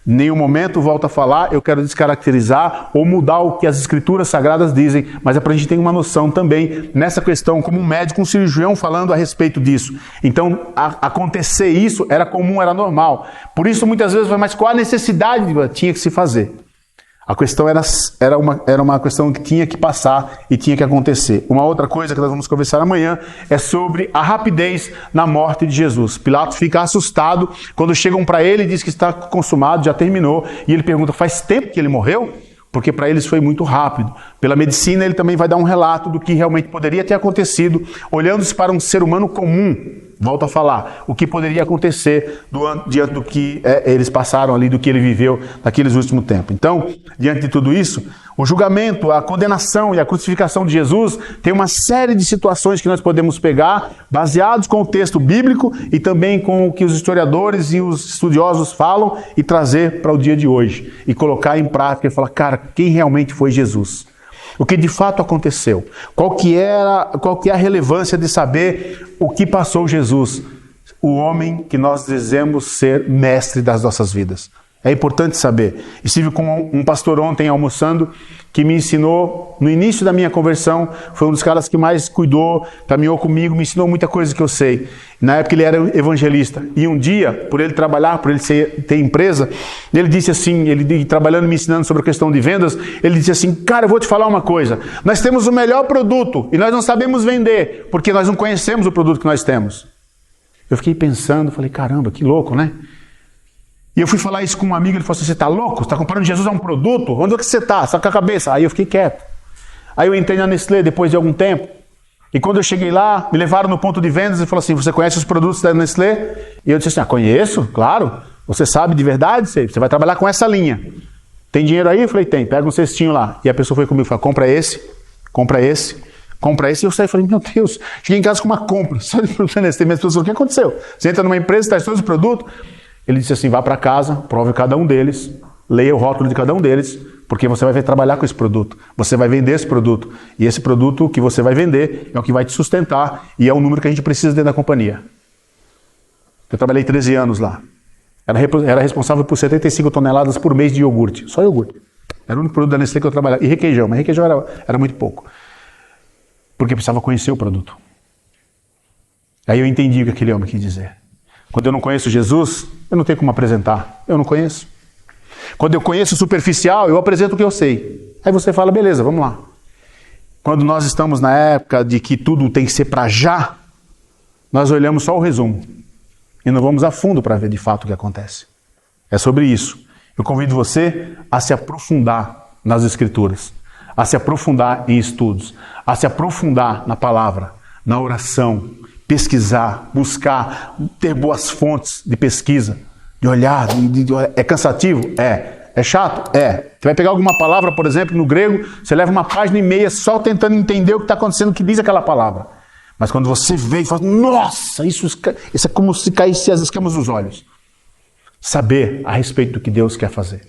Em nenhum momento, volto a falar, eu quero descaracterizar ou mudar o que as escrituras sagradas dizem, mas é para a gente ter uma noção também nessa questão, como um médico, um cirurgião falando a respeito disso. Então, acontecer isso era comum, era normal. Por isso, muitas vezes, mas qual a necessidade tinha que se fazer? A questão era uma questão que tinha que passar e tinha que acontecer. Uma outra coisa que nós vamos conversar amanhã é sobre a rapidez na morte de Jesus. Pilatos fica assustado quando chegam para ele e diz que está consumado, já terminou. E ele pergunta, faz tempo que ele morreu? Porque para eles foi muito rápido. Pela medicina ele também vai dar um relato do que realmente poderia ter acontecido, olhando-se para um ser humano comum. Volto a falar, o que poderia acontecer diante do que eles passaram ali, do que ele viveu naqueles últimos tempos. Então, diante de tudo isso, o julgamento, a condenação e a crucificação de Jesus tem uma série de situações que nós podemos pegar, baseados com o texto bíblico e também com o que os historiadores e os estudiosos falam, e trazer para o dia de hoje. E colocar em prática e falar, cara, quem realmente foi Jesus? O que de fato aconteceu? Qual que é a relevância de saber o que passou Jesus? O homem que nós dizemos ser mestre das nossas vidas. É importante saber. Estive com um pastor ontem almoçando que me ensinou, no início da minha conversão, foi um dos caras que mais cuidou, caminhou comigo, me ensinou muita coisa que eu sei. Na época ele era evangelista. E um dia, por ele trabalhar, por ele ter empresa, ele disse assim, ele trabalhando, me ensinando sobre a questão de vendas, ele disse assim, cara, eu vou te falar uma coisa, nós temos o melhor produto e nós não sabemos vender, porque nós não conhecemos o produto que nós temos. Eu fiquei pensando, falei, caramba, que louco, né? E eu fui falar isso com um amigo, ele falou assim, você está louco? Você está comparando Jesus a um produto? Onde é que você está? Você está com a cabeça? Aí eu fiquei quieto. Aí eu entrei na Nestlé depois de algum tempo. E quando eu cheguei lá, me levaram no ponto de vendas e falou assim, você conhece os produtos da Nestlé? E eu disse assim, conheço, claro. Você sabe de verdade? Você vai trabalhar com essa linha. Tem dinheiro aí? Eu falei, tem. Pega um cestinho lá. E a pessoa foi comigo e falou, compra esse, compra esse. Compra esse, e eu saí e falei, meu Deus, cheguei em casa com uma compra, só de produto da Nestlé. Minhas pessoas, o que aconteceu? Você entra numa empresa, traz todos os produtos. Ele disse assim, vá para casa, prove cada um deles, leia o rótulo de cada um deles, porque você vai trabalhar com esse produto, você vai vender esse produto, e esse produto que você vai vender é o que vai te sustentar, e é o número que a gente precisa dentro da companhia. Eu trabalhei 13 anos lá, era responsável por 75 toneladas por mês de iogurte, só iogurte. Era o único produto da Nestlé que eu trabalhava, e requeijão, mas requeijão era muito pouco, porque precisava conhecer o produto. Aí eu entendi o que aquele homem quis dizer. Quando eu não conheço Jesus, eu não tenho como apresentar. Eu não conheço. Quando eu conheço o superficial, eu apresento o que eu sei. Aí você fala, beleza, vamos lá. Quando nós estamos na época de que tudo tem que ser para já, nós olhamos só o resumo. E não vamos a fundo para ver de fato o que acontece. É sobre isso. Eu convido você a se aprofundar nas Escrituras, a se aprofundar em estudos, a se aprofundar na palavra, na oração, pesquisar, buscar, ter boas fontes de pesquisa, de olhar. É cansativo? É. É chato? É. Você vai pegar alguma palavra, por exemplo, no grego, você leva uma página e meia só tentando entender o que está acontecendo, o que diz aquela palavra. Mas quando você vê e fala, nossa, isso é como se caísse as escamas dos olhos. Saber a respeito do que Deus quer fazer.